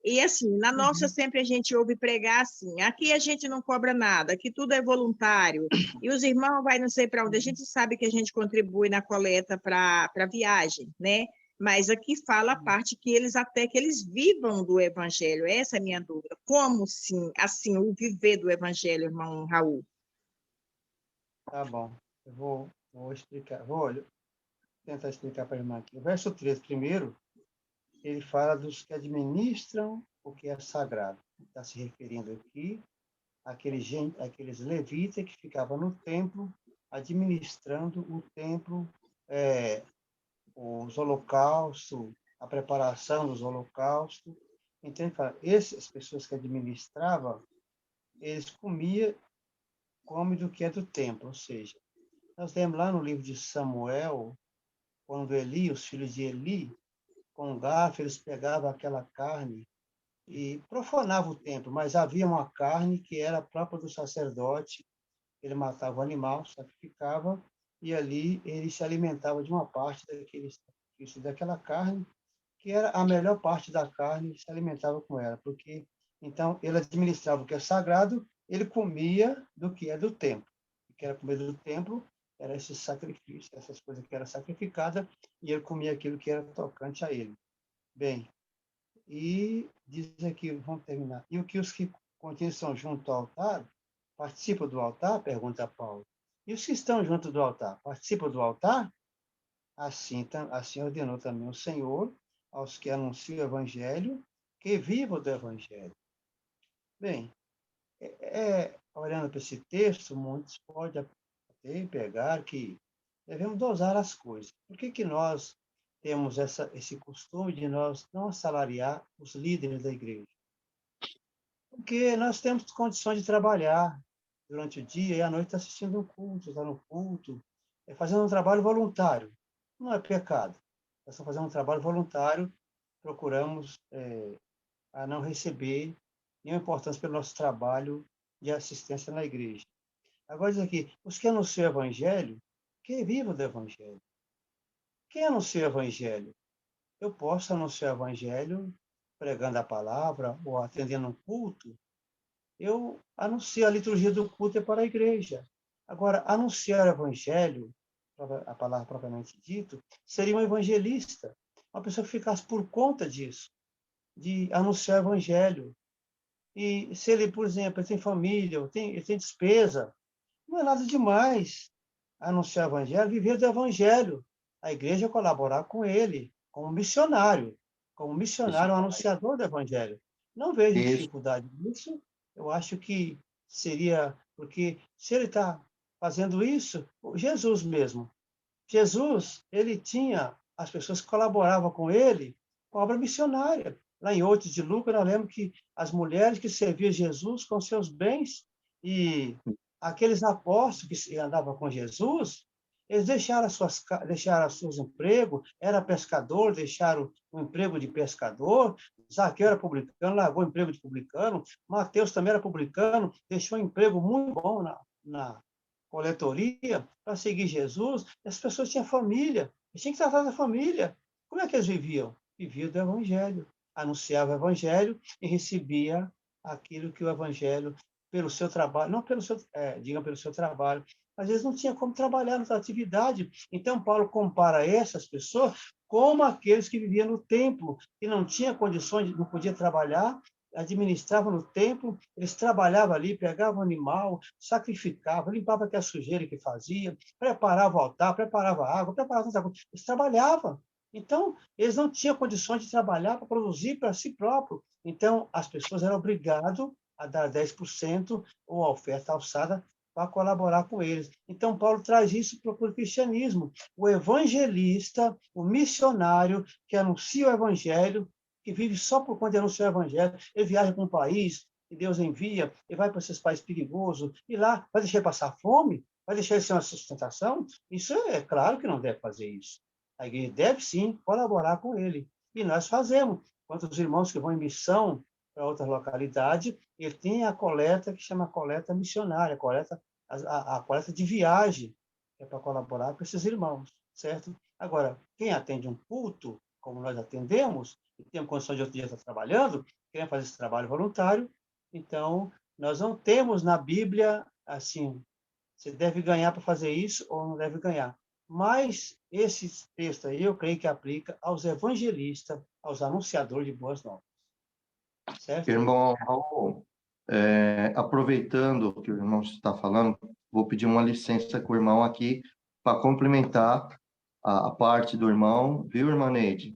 [SPEAKER 4] E assim, na nossa sempre a gente ouve pregar assim, aqui a gente não cobra nada, aqui tudo é voluntário, e os irmãos vai não sei para onde, a gente sabe que a gente contribui na coleta para viagem, né? Mas aqui fala a parte que eles vivam do evangelho, essa é a minha dúvida. Como sim, assim, o viver do evangelho, irmão Raul?
[SPEAKER 1] Tá bom. Eu vou explicar. Vou tentar explicar para a irmã aqui. O verso 13, primeiro, ele fala dos que administram o que é sagrado. Está se referindo aqui àqueles levitas que ficavam no templo, administrando o templo, os holocaustos, a preparação dos holocaustos. Então, ele fala, essas pessoas que administravam, eles comem do que é do templo, ou seja, nós lemos lá no livro de Samuel, quando Eli, os filhos de Eli, com garfo, eles pegavam aquela carne e profanavam o templo, mas havia uma carne que era própria do sacerdote, ele matava o animal, sacrificava, e ali ele se alimentava de uma parte daquela carne, que era a melhor parte da carne, se alimentava com ela, porque então ele administrava o que é sagrado, ele comia do que é do templo. O que era comida do templo era esse sacrifício, essas coisas que eram sacrificadas, e ele comia aquilo que era tocante a ele. Bem, e diz aqui, vamos terminar. E o que os que continuam estão junto ao altar, participam do altar? Pergunta Paulo. E os que estão junto do altar, participam do altar? Assim ordenou também o Senhor aos que anunciam o evangelho, que vivam do evangelho. Bem, olhando para esse texto, muitos podem até pegar que devemos dosar as coisas. Por que nós temos esse costume de nós não assalariar os líderes da igreja? Porque nós temos condições de trabalhar durante o dia e à noite assistindo um culto, está no culto, fazendo um trabalho voluntário. Não é pecado. Nós estamos fazendo um trabalho voluntário, procuramos a não receber nenhuma importância pelo nosso trabalho de assistência na igreja. Agora diz aqui, os que anunciam o evangelho, que vivam do evangelho. Quem anuncia o evangelho? Eu posso anunciar o evangelho pregando a palavra ou atendendo um culto. Eu anuncio a liturgia do culto para a igreja. Agora, anunciar o evangelho, a palavra propriamente dito, seria um evangelista, uma pessoa que ficasse por conta disso, de anunciar o evangelho. E se ele, por exemplo, ele tem família, ele tem despesa, não é nada demais anunciar o evangelho, viver do evangelho. A igreja colaborar com ele, como missionário, um anunciador do evangelho. Não vejo dificuldade nisso. Eu acho que seria, porque se ele está fazendo isso, Jesus mesmo. Jesus, ele tinha as pessoas que colaboravam com ele com a obra missionária. Lá em 8 de Lucas, nós lemos que as mulheres que serviam Jesus com seus bens e aqueles apóstolos que andavam com Jesus, eles deixaram seus empregos, era pescador, deixaram o emprego de pescador, Zaqueu era publicano, largou o emprego de publicano, Mateus também era publicano, deixou um emprego muito bom na coletoria para seguir Jesus, e as pessoas tinham família, eles tinham que tratar da família. Como é que eles viviam? Viviam do evangelho, anunciava o evangelho e recebia aquilo que o evangelho pelo seu trabalho, não pelo seu, diga pelo seu trabalho, às vezes não tinha como trabalhar na atividade. Então, Paulo compara essas pessoas como aqueles que viviam no templo, que não tinham condições, não podia trabalhar, administravam no templo, eles trabalhavam ali, pegavam o animal, sacrificavam, limpavam aquela sujeira que fazia, preparavam o altar, preparavam a água, preparavam tanta coisa. Eles trabalhavam. Então, eles não tinham condições de trabalhar para produzir para si próprio. Então, as pessoas eram obrigadas a dar 10% ou a oferta alçada para colaborar com eles. Então, Paulo traz isso para o cristianismo. O evangelista, o missionário que anuncia o evangelho, que vive só por conta de anunciar o evangelho, ele viaja para um país que Deus envia, e vai para esses países perigosos, e lá vai deixar ele passar fome? Vai deixar ele ser uma sustentação? Isso é claro que não deve fazer isso. A igreja deve, sim, colaborar com ele. E nós fazemos. Quantos irmãos que vão em missão para outra localidade, ele tem a coleta que chama coleta missionária, a coleta de viagem, que é para colaborar com esses irmãos, certo? Agora, quem atende um culto, como nós atendemos, e temos condição de outro dia estar trabalhando, queremos fazer esse trabalho voluntário, então, nós não temos na Bíblia, assim, você deve ganhar para fazer isso ou não deve ganhar. Mas esse texto aí, eu creio que aplica aos evangelistas, aos anunciadores de boas novas. Certo?
[SPEAKER 2] Irmão Raul, aproveitando o que o irmão está falando, vou pedir uma licença com o irmão aqui para complementar a parte do irmão, viu, irmã Neide?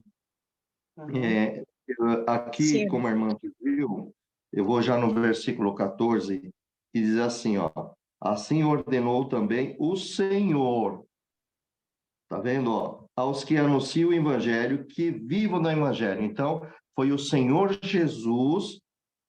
[SPEAKER 2] Aqui,
[SPEAKER 4] Sim.
[SPEAKER 2] como a irmã viu, eu vou já no versículo 14, que diz assim, ó, assim ordenou também o Senhor, tá vendo, ó, aos que anunciam o evangelho, que vivam no evangelho. Então, foi o Senhor Jesus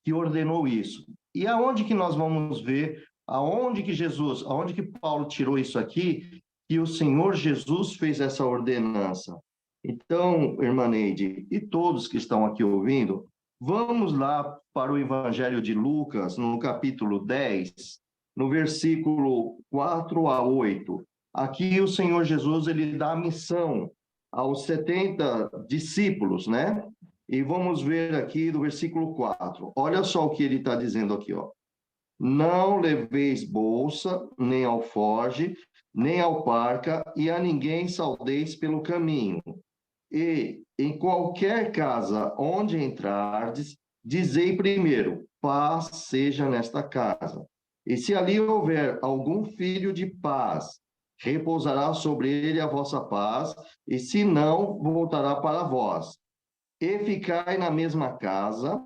[SPEAKER 2] que ordenou isso. E aonde que nós vamos ver, aonde que Paulo tirou isso aqui, que o Senhor Jesus fez essa ordenança? Então, irmã Neide, e todos que estão aqui ouvindo, vamos lá para o Evangelho de Lucas, no capítulo 10, no versículo 4 a 8. Aqui o Senhor Jesus, ele dá a missão aos 70 discípulos, né? E vamos ver aqui do versículo 4. Olha só o que ele está dizendo aqui, ó. Não leveis bolsa, nem alforge, nem alparca, e a ninguém saudeis pelo caminho. E em qualquer casa onde entrardes, dizei primeiro, paz seja nesta casa. E se ali houver algum filho de paz, repousará sobre ele a vossa paz, e se não, voltará para vós. E ficai na mesma casa,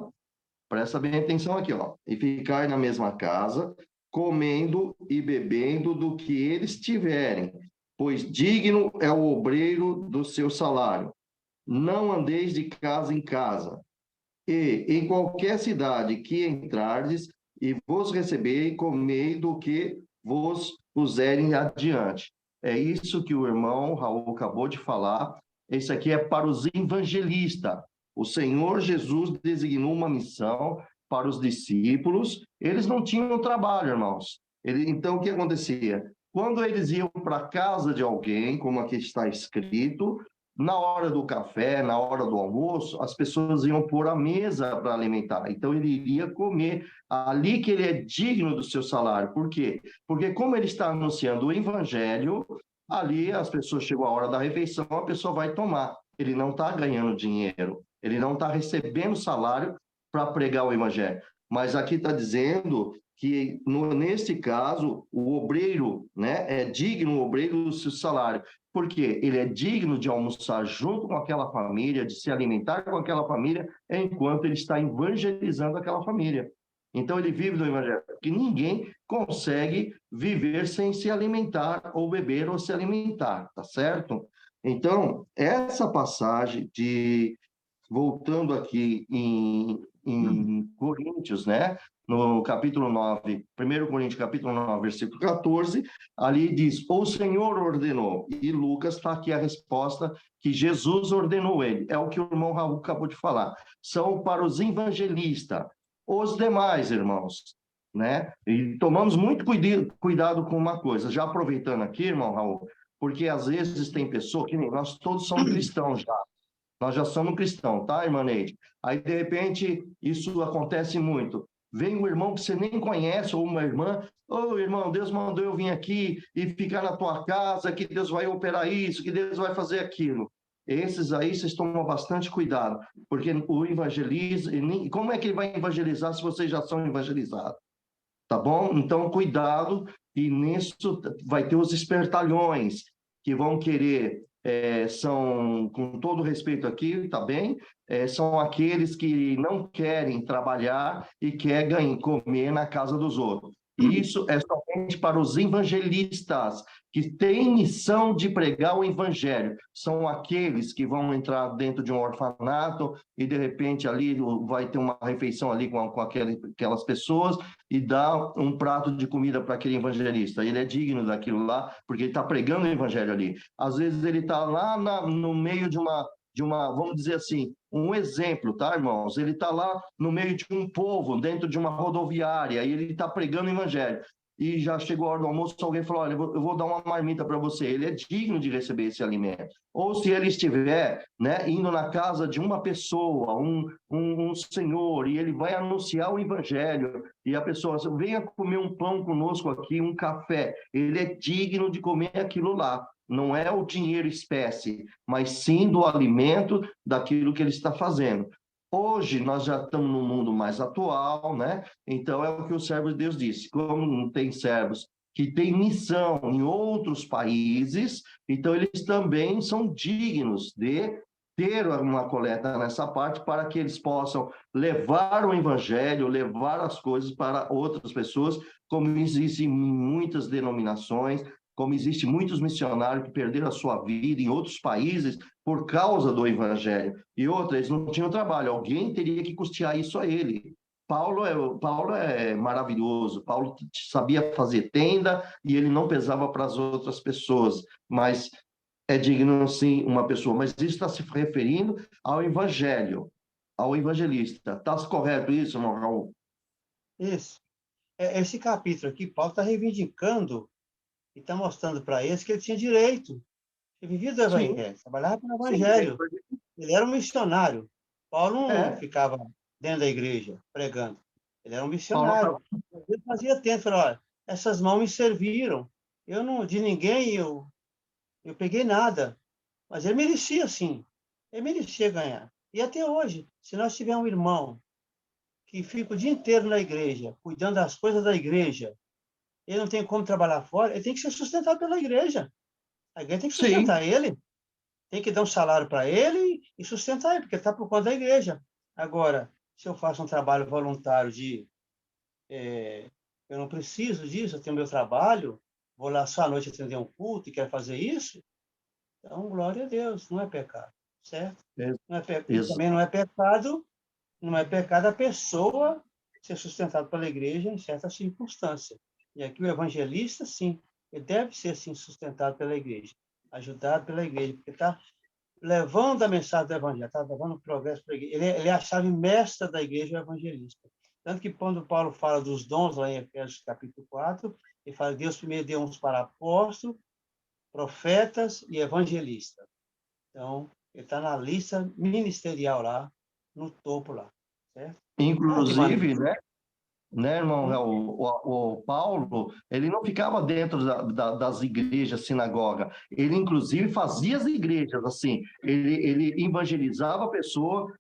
[SPEAKER 2] presta bem atenção aqui, ó, e ficai na mesma casa, comendo e bebendo do que eles tiverem, pois digno é o obreiro do seu salário. Não andeis de casa em casa. E em qualquer cidade que entrardes, e vos receberem, comei do que vos puserem adiante. É isso que o irmão Raul acabou de falar. Isso aqui é para os evangelistas. O Senhor Jesus designou uma missão para os discípulos. Eles não tinham trabalho, irmãos. Então, o que acontecia? Quando eles iam para a casa de alguém, como aqui está escrito, na hora do café, na hora do almoço, as pessoas iam pôr a mesa para alimentar. Então, ele iria comer ali que ele é digno do seu salário. Por quê? Porque como ele está anunciando o evangelho, ali as pessoas, chegou a hora da refeição, a pessoa vai tomar. Ele não está ganhando dinheiro, ele não está recebendo salário para pregar o evangelho. Mas aqui está dizendo que, neste caso, o obreiro, né, é digno, o obreiro do seu salário. Porque ele é digno de almoçar junto com aquela família, de se alimentar com aquela família, enquanto ele está evangelizando aquela família. Então, ele vive do evangelho. Porque ninguém consegue viver sem se alimentar, ou beber, ou se alimentar, tá certo? Então, essa passagem voltando aqui em Coríntios, né? No capítulo 9, 1 Coríntios, capítulo 9, versículo 14, ali diz, o Senhor ordenou, e Lucas está aqui a resposta que Jesus ordenou ele, é o que o irmão Raul acabou de falar, são para os evangelistas, os demais, irmãos, né? E tomamos muito cuidado com uma coisa, já aproveitando aqui, irmão Raul, porque às vezes tem pessoa, que nem nós todos somos cristãos já, nós já somos cristãos, tá, irmã Neide? Aí, de repente, isso acontece muito. vem um irmão que você nem conhece, ou uma irmã, ô irmão, Deus mandou eu vir aqui e ficar na tua casa, que Deus vai operar isso, que Deus vai fazer aquilo. Esses aí vocês tomam bastante cuidado, porque o evangelismo, como é que ele vai evangelizar se vocês já são evangelizados? Tá bom? Então, cuidado, e nisso vai ter os espertalhões, que vão querer, são, com todo respeito aqui, tá bem? São aqueles que não querem trabalhar e querem comer na casa dos outros. E isso é somente para os evangelistas, que têm missão de pregar o evangelho. São aqueles que vão entrar dentro de um orfanato e, de repente, ali vai ter uma refeição ali com aquelas pessoas e dar um prato de comida para aquele evangelista. Ele é digno daquilo lá, porque ele está pregando o evangelho ali. Às vezes ele está lá no meio de uma, vamos dizer assim, um exemplo, tá, irmãos? Ele está lá no meio de um povo, dentro de uma rodoviária, e ele está pregando o evangelho. E já chegou a hora do almoço, alguém falou, olha, eu vou dar uma marmita para você. Ele é digno de receber esse alimento. Ou se ele estiver, né, indo na casa de uma pessoa, um senhor, e ele vai anunciar o evangelho, e a pessoa, venha comer um pão conosco aqui, um café. Ele é digno de comer aquilo lá. Não é o dinheiro espécie, mas sim do alimento daquilo que ele está fazendo. Hoje nós já estamos num mundo mais atual, né? Então é o que o servo de Deus disse. Como não tem servos que têm missão em outros países, então eles também são dignos de ter uma coleta nessa parte para que eles possam levar o evangelho, levar as coisas para outras pessoas, como existe em muitas denominações, como existe muitos missionários que perderam a sua vida em outros países por causa do evangelho. E outra, eles não tinham trabalho, alguém teria que custear isso a ele. Paulo é maravilhoso, Paulo sabia fazer tenda e ele não pesava para as outras pessoas, mas é digno, sim, uma pessoa. Mas isso está se referindo ao evangelho, ao evangelista. Está correto isso, irmão Raul?
[SPEAKER 1] Isso. Esse capítulo aqui, Paulo está reivindicando e está mostrando para eles que ele tinha direito. Ele vivia do evangelho, trabalhava pelo evangelho. Ele era um missionário. Paulo não ficava dentro da igreja pregando. Ele era um missionário. Ele fazia tempo, falou, olha, essas mãos me serviram. Eu não, de ninguém, eu peguei nada. Mas ele merecia, sim. Ele merecia ganhar. E até hoje, se nós tivermos um irmão que fica o dia inteiro na igreja, cuidando das coisas da igreja, ele não tem como trabalhar fora, ele tem que ser sustentado pela igreja. A igreja tem que sustentar ele, tem que dar um salário para ele e sustentar ele, porque ele está por conta da igreja. Agora, se eu faço um trabalho voluntário eu não preciso disso, eu tenho meu trabalho, vou lá só à noite atender um culto e quero fazer isso, então, glória a Deus, não é pecado, certo? Não é também não é pecado a pessoa ser sustentada pela igreja em certas circunstâncias. E aqui o evangelista, sim, ele deve ser, sim, sustentado pela igreja, ajudado pela igreja, porque está levando a mensagem do evangelho, está levando o progresso para a igreja. Ele é a chave mestra da igreja, o evangelista. Tanto que quando Paulo fala dos dons, lá em Efésios capítulo 4, ele fala que Deus primeiro deu uns para apóstolos, profetas e evangelistas. Então, ele está na lista ministerial lá, no topo lá, certo?
[SPEAKER 2] Inclusive, né, irmão? O Paulo, ele não ficava dentro das igrejas, sinagoga. Ele, inclusive, fazia as igrejas, assim. Ele evangelizava a pessoa,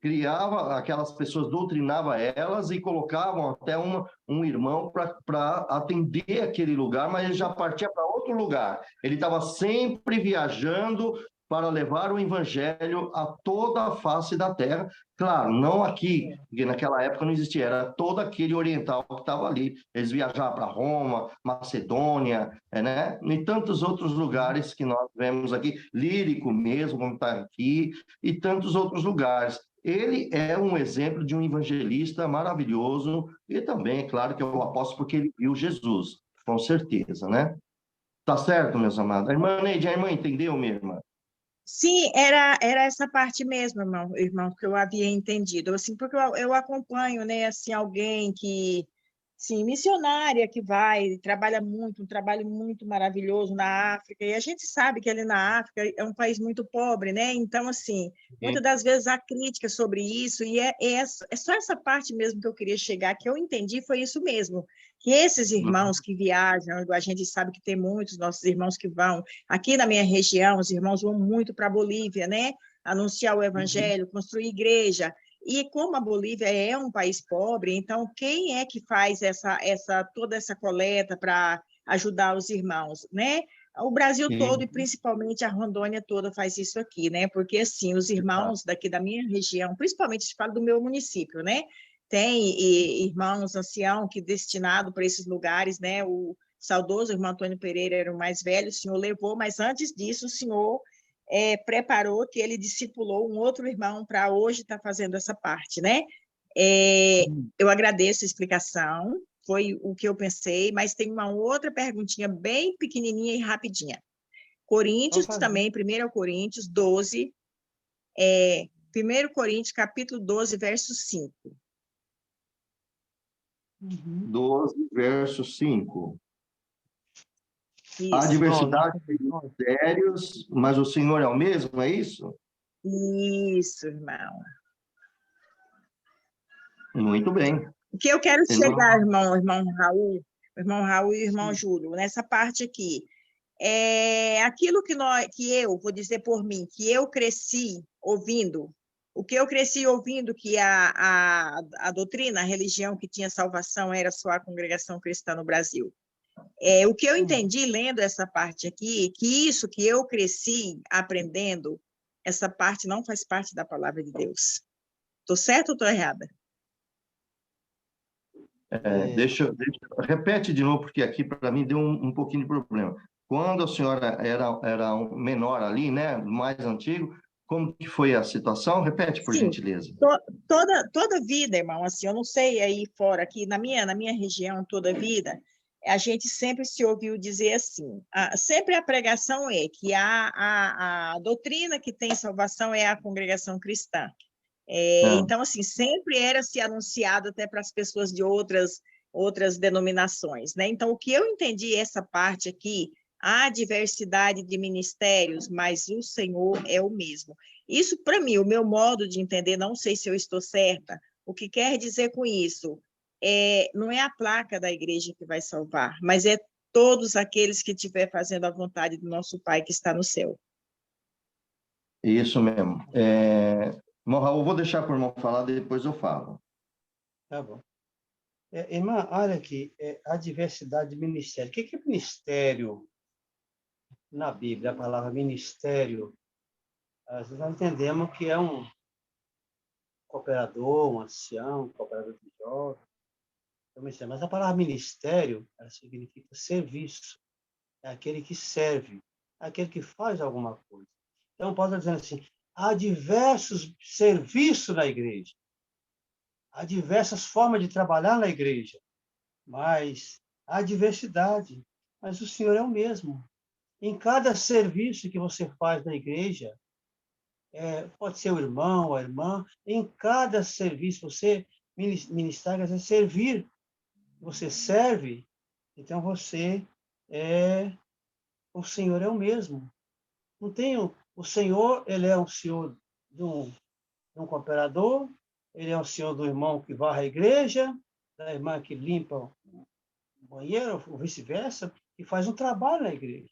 [SPEAKER 2] criava aquelas pessoas, doutrinava elas e colocavam até um irmão para atender aquele lugar, mas ele já partia para outro lugar. Ele estava sempre viajando para levar o evangelho a toda a face da terra. Claro, não aqui, porque naquela época não existia, era todo aquele oriental que estava ali. Eles viajavam para Roma, Macedônia, né? E tantos outros lugares que nós vemos aqui, Lírico mesmo, como está aqui, e tantos outros lugares. Ele é um exemplo de um evangelista maravilhoso e também, é claro, que é o apóstolo porque ele viu Jesus, com certeza, né? Tá certo, meus amados? A irmã Neide, a irmã entendeu, minha irmã?
[SPEAKER 4] Sim, era essa parte mesmo, irmão, que eu havia entendido. Assim, porque eu acompanho, né, assim, alguém que sim, missionária que vai, trabalha muito, um trabalho muito maravilhoso na África, e a gente sabe que ali na África é um país muito pobre, né? Então, assim, muitas das vezes há crítica sobre isso, e é só essa parte mesmo que eu queria chegar, que eu entendi, foi isso mesmo, que esses irmãos que viajam, a gente sabe que tem muitos nossos irmãos que vão, aqui na minha região, os irmãos vão muito para a Bolívia, né? Anunciar o evangelho, construir igreja, e como a Bolívia é um país pobre, então quem é que faz toda essa coleta para ajudar os irmãos, né? O Brasil todo e principalmente a Rondônia toda faz isso aqui, né? Porque assim, os irmãos daqui da minha região, principalmente falo do meu município, né? Tem irmãos anciãos que destinado para esses lugares, né? O saudoso irmão Antônio Pereira era o mais velho, o senhor levou, mas antes disso o senhor preparou, que ele discipulou um outro irmão para hoje estar fazendo essa parte, né? Eu agradeço a explicação, foi o que eu pensei, mas tem uma outra perguntinha bem pequenininha e rapidinha. Coríntios também, 1 Coríntios 12, 1 Coríntios capítulo 12, verso 5.
[SPEAKER 2] 12, verso 5.
[SPEAKER 4] Isso.
[SPEAKER 2] Há diversidade de ministérios, mas o Senhor é o mesmo, é isso?
[SPEAKER 4] Isso, irmão.
[SPEAKER 2] Muito bem.
[SPEAKER 4] O que eu quero chegar, irmão Raul e irmão Júlio, nessa parte aqui, aquilo que eu, vou dizer por mim, que eu cresci ouvindo, o que eu cresci ouvindo que a doutrina, a religião que tinha salvação era só a congregação cristã no Brasil. O que eu entendi lendo essa parte aqui, que isso que eu cresci aprendendo, essa parte não faz parte da palavra de Deus. Estou certa ou estou errada?
[SPEAKER 2] Repete de novo, porque aqui para mim deu um pouquinho de problema. Quando a senhora era menor ali, né, mais antigo, como que foi a situação? Repete, por gentileza.
[SPEAKER 4] Toda vida, irmão, assim, eu não sei aí fora, aqui na minha região, toda vida, a gente sempre se ouviu dizer assim, sempre a pregação é que a doutrina que tem salvação é a congregação cristã. Então, assim, sempre era se anunciado até para as pessoas de outras denominações, né? Então, o que eu entendi essa parte aqui, há diversidade de ministérios, mas o Senhor é o mesmo. Isso, para mim, o meu modo de entender, não sei se eu estou certa, o que quer dizer com isso? Não é a placa da igreja que vai salvar, mas é todos aqueles que estiver fazendo a vontade do nosso Pai que está no céu.
[SPEAKER 2] Isso mesmo. Irmão Raul, vou deixar para o irmão falar, depois eu falo.
[SPEAKER 1] Tá bom. Irmã, olha aqui, a diversidade de ministério. O que é ministério na Bíblia? A palavra ministério, nós entendemos que é um cooperador, um ancião, um cooperador de jovens, mas a palavra ministério, ela significa serviço. É aquele que serve, é aquele que faz alguma coisa. Então, Paulo está dizendo assim, há diversos serviços na igreja, há diversas formas de trabalhar na igreja, mas há diversidade, mas o Senhor é o mesmo. Em cada serviço que você faz na igreja, pode ser o irmão, a irmã, em cada serviço, você ministrar, quer dizer, servir, você serve, então você o Senhor é o mesmo. Não tem o Senhor, ele é um Senhor de um cooperador, ele é um Senhor do irmão que varre a igreja, da irmã que limpa o banheiro, ou vice-versa, e faz um trabalho na igreja.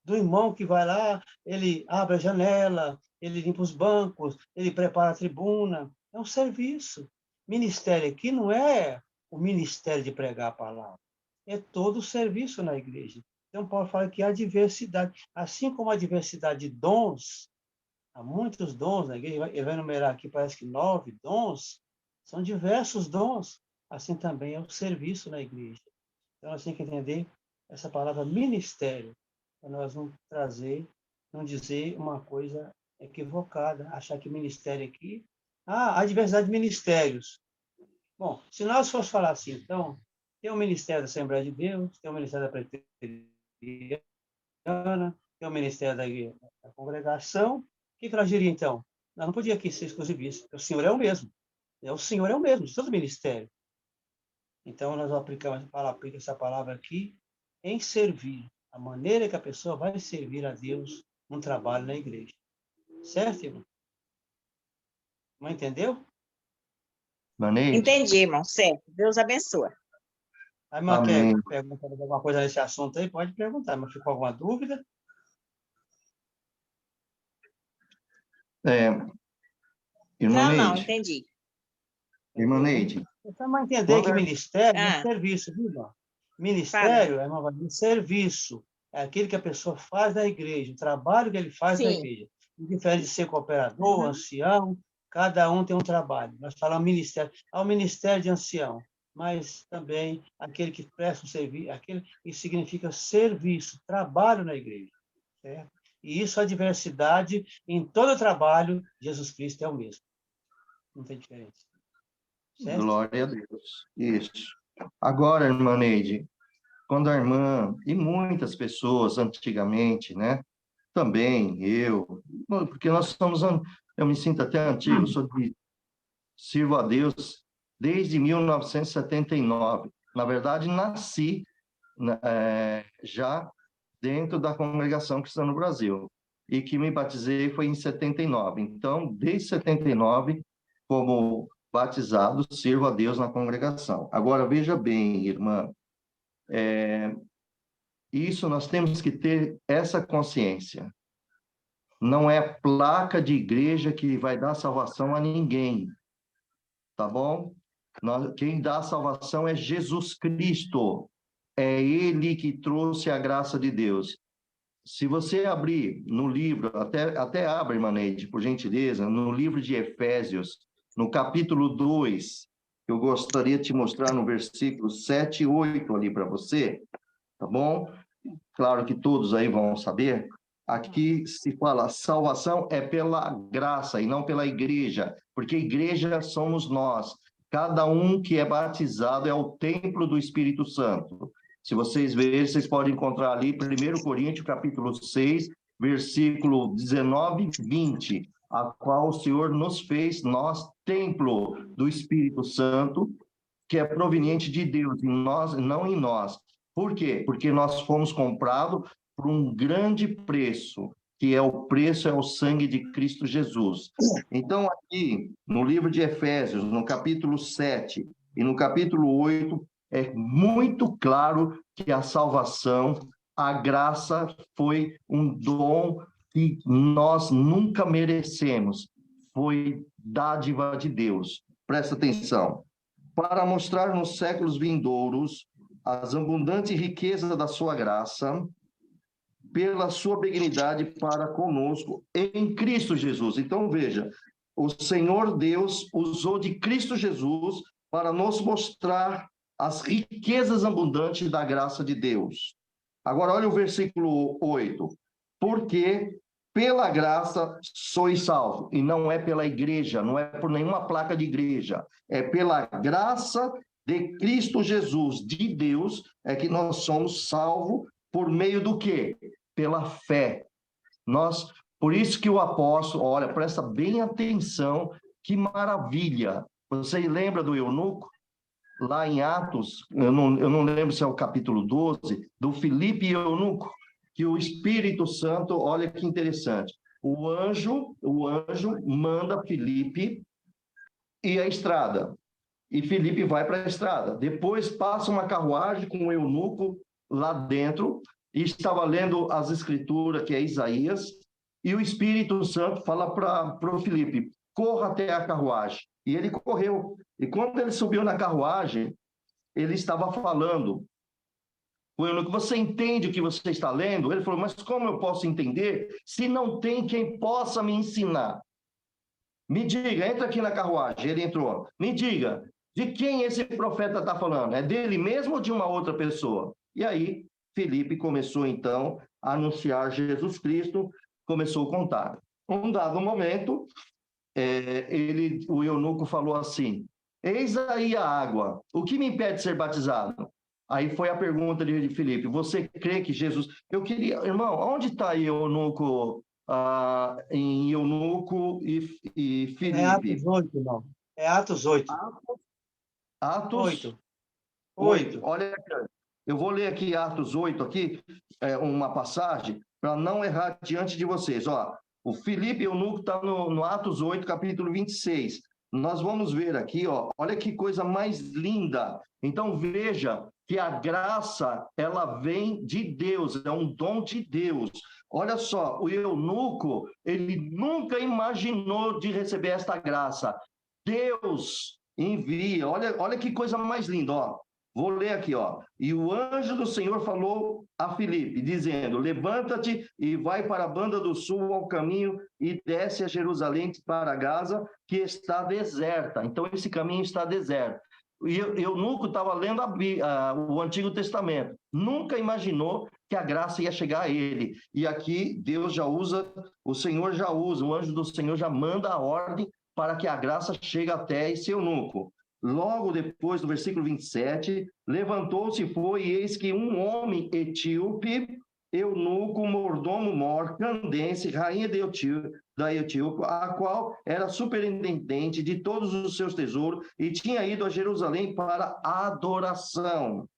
[SPEAKER 1] Do irmão que vai lá, ele abre a janela, ele limpa os bancos, ele prepara a tribuna. É um serviço. Ministério aqui não é o ministério de pregar a palavra, é todo o serviço na igreja. Então, Paulo fala que há diversidade. Assim como a diversidade de dons, há muitos dons na igreja, ele vai enumerar aqui, parece que 9 dons, são diversos dons. Assim também é o serviço na igreja. Então, nós temos que entender essa palavra ministério, para nós não dizer uma coisa equivocada, achar que ministério aqui... há diversidade de ministérios. Bom, se nós fosse falar assim, então, tem o Ministério da Assembleia de Deus, tem o Ministério da Presbiteriana, tem o Ministério da Congregação. O que nós diríamos, então? Nós não podíamos aqui ser exclusivista, porque o Senhor é o mesmo. O Senhor é o mesmo, de todo o ministério. Então, nós aplicamos essa palavra aqui em servir. A maneira que a pessoa vai servir a Deus no trabalho na igreja. Certo, irmão? Não entendeu?
[SPEAKER 2] Maneide?
[SPEAKER 4] Entendi, irmão. Certo. Deus abençoe.
[SPEAKER 1] A irmã
[SPEAKER 2] Amém.
[SPEAKER 1] quer perguntar alguma coisa nesse assunto aí? Pode perguntar, mas ficou alguma dúvida?
[SPEAKER 2] Irmã
[SPEAKER 4] Não,
[SPEAKER 2] Neide,
[SPEAKER 4] entendi.
[SPEAKER 2] irmã
[SPEAKER 1] Entendeu, né?
[SPEAKER 2] Neide,
[SPEAKER 1] Então, entender que
[SPEAKER 2] quando
[SPEAKER 1] ministério é
[SPEAKER 4] Ah,
[SPEAKER 1] serviço, viu, irmão?
[SPEAKER 4] fala.
[SPEAKER 1] Ministério é um serviço. É aquilo que a pessoa faz na igreja, o trabalho que ele faz na
[SPEAKER 4] Sim.
[SPEAKER 1] igreja. Diferente de ser cooperador, ancião, cada um tem um trabalho. Nós falamos ministério. Há o ministério de ancião, mas também aquele que presta um serviço, aquele que significa serviço, trabalho na igreja. Certo? E isso, a diversidade, em todo trabalho, Jesus Cristo é o mesmo. Não tem diferença. Certo?
[SPEAKER 2] glória a Deus. Isso. Agora, irmã Neide, quando a irmã, e muitas pessoas antigamente, né? Também eu, porque nós somos, eu me sinto até antigo, sirvo a Deus desde 1979. Na verdade, nasci já dentro da congregação cristã no Brasil, e que me batizei foi em 79. Então, desde 79, como batizado, sirvo a Deus na congregação. Agora, veja bem, irmã, isso nós temos que ter essa consciência. Não é placa de igreja que vai dar salvação a ninguém, tá bom? Quem dá salvação é Jesus Cristo. É Ele que trouxe a graça de Deus. Se você abrir no livro, até abre, irmã Neide, por gentileza, no livro de Efésios, no capítulo 2, eu gostaria de te mostrar no versículo 7 e 8 ali para você, tá bom? Claro que todos aí vão saber. Aqui se fala, salvação é pela graça e não pela igreja, porque igreja somos nós. Cada um que é batizado é o templo do Espírito Santo. Se vocês verem, vocês podem encontrar ali 1 Coríntios, capítulo 6, versículo 19 e 20, a qual o Senhor nos fez, nós, templo do Espírito Santo, que é proveniente de Deus, em nós, não em nós. Por quê? Porque nós fomos comprados por um grande preço, que é o preço, é o sangue de Cristo Jesus. Então, aqui, no livro de Efésios, no capítulo 7 e no capítulo 8, é muito claro que a salvação, a graça, foi um dom que nós nunca merecemos. Foi dádiva de Deus. Presta atenção. Para mostrar nos séculos vindouros as abundantes riquezas da sua graça, pela sua benignidade para conosco em Cristo Jesus. Então, veja, o Senhor Deus usou de Cristo Jesus para nos mostrar as riquezas abundantes da graça de Deus. Agora, olha o versículo 8. Porque pela graça sois salvos, e não é pela igreja, não é por nenhuma placa de igreja, é pela graça de Cristo Jesus, de Deus, é que nós somos salvos por meio do quê? Pela fé. Por isso que o apóstolo, olha, presta bem atenção, que maravilha. Você lembra do eunuco? Lá em Atos, eu não lembro se é o capítulo 12, do Filipe e eunuco, que o Espírito Santo, olha que interessante, o anjo manda Filipe ir à estrada, e Filipe vai para a estrada. Depois passa uma carruagem com o eunuco lá dentro, e estava lendo as escrituras, que é Isaías, e o Espírito Santo fala para o Filipe, corra até a carruagem. E ele correu. E quando ele subiu na carruagem, ele estava falando, o eunuco, você entende o que você está lendo? Ele falou, mas como eu posso entender se não tem quem possa me ensinar? Me diga, entra aqui na carruagem. Ele entrou. Me diga, de quem esse profeta está falando? É dele mesmo ou de uma outra pessoa? E aí, Filipe começou, então, a anunciar Jesus Cristo, começou a contar. Um dado momento, o eunuco falou assim, eis aí a água, o que me impede de ser batizado? Aí foi a pergunta de Filipe, você crê que Jesus... Eu queria, irmão, onde está eunuco, em eunuco e Filipe?
[SPEAKER 1] É Atos 8, irmão. É Atos 8.
[SPEAKER 2] Atos
[SPEAKER 1] 8. 8.
[SPEAKER 2] Olha aqui, eu vou ler aqui Atos 8, aqui, uma passagem, para não errar diante de vocês. Ó, o Filipe Eunuco está no Atos 8, capítulo 26. Nós vamos ver aqui, ó, olha que coisa mais linda. Então, veja que a graça, ela vem de Deus, é um dom de Deus. Olha só, o eunuco, ele nunca imaginou de receber esta graça. Deus envia, olha que coisa mais linda, ó. Vou ler aqui, ó. E o anjo do Senhor falou a Filipe, dizendo: levanta-te e vai para a banda do sul ao caminho e desce a Jerusalém para Gaza, que está deserta. Então, esse caminho está deserto. E eu nunca estava lendo o Antigo Testamento. Nunca imaginou que a graça ia chegar a ele. E aqui Deus já usa, o Senhor já usa, o anjo do Senhor já manda a ordem para que a graça chegue até esse eunuco. Logo depois, no versículo 27, levantou-se e foi, e eis que um homem etíope, eunuco, mordomo mor, Candace, rainha da Etíope, a qual era superintendente de todos os seus tesouros, e tinha ido a Jerusalém para adoração.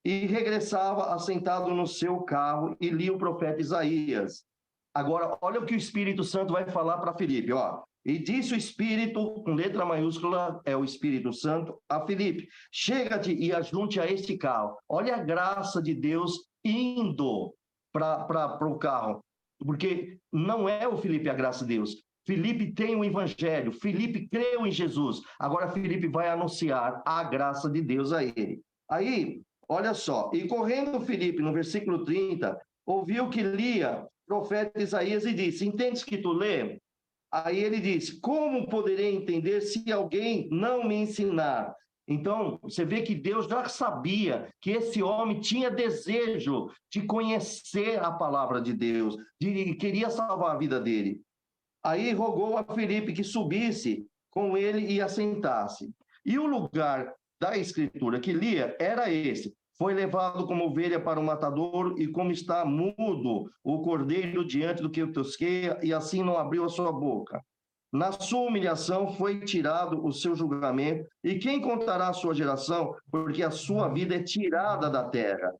[SPEAKER 2] E regressava assentado no seu carro e lia o profeta Isaías. Agora, olha o que o Espírito Santo vai falar para Filipe, ó. E disse o Espírito, com letra maiúscula, é o Espírito Santo, a Filipe: chega-te e ajunte a este carro. Olha a graça de Deus indo para o carro, porque não é o Filipe a graça de Deus. Filipe tem o Evangelho, Filipe creu em Jesus. Agora Filipe vai anunciar a graça de Deus a ele. Aí, olha só, e correndo Filipe, no versículo 30, ouviu que lia o profeta Isaías e disse: entendes que tu lê? Aí ele diz: como poderei entender se alguém não me ensinar? Então, você vê que Deus já sabia que esse homem tinha desejo de conhecer a palavra de Deus, queria salvar a vida dele. Aí rogou a Filipe que subisse com ele e assentasse. E o lugar da escritura que lia era esse: foi levado como ovelha para o matadouro, e como está mudo o cordeiro diante do que o tosqueia, e assim não abriu a sua boca. Na sua humilhação foi tirado o seu julgamento, e quem contará a sua geração? Porque a sua vida é tirada da terra.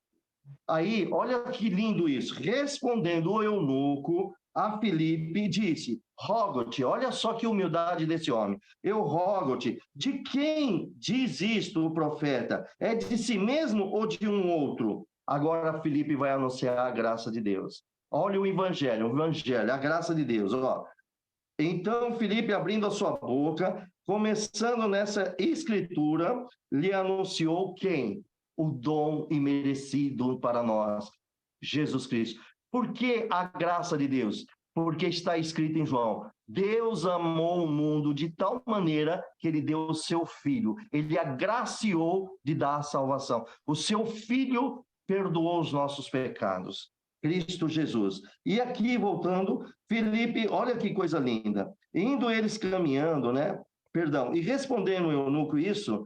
[SPEAKER 2] Aí, olha que lindo isso. Respondendo o eunuco a Filipe, disse: rogo-te, olha só que humildade desse homem. Eu rogo-te, de quem diz isto o profeta? É de si mesmo ou de um outro? Agora Filipe vai anunciar a graça de Deus. Olha o evangelho, a graça de Deus, ó. Então Filipe, abrindo a sua boca, começando nessa escritura, lhe anunciou quem? O dom imerecido para nós, Jesus Cristo. Por que a graça de Deus? Porque está escrito em João: Deus amou o mundo de tal maneira que ele deu o seu Filho. Ele agraciou de dar a salvação. O seu Filho perdoou os nossos pecados. Cristo Jesus. E aqui, voltando, Filipe, olha que coisa linda. Indo eles caminhando, né? Perdão, e respondendo o eunuco isso,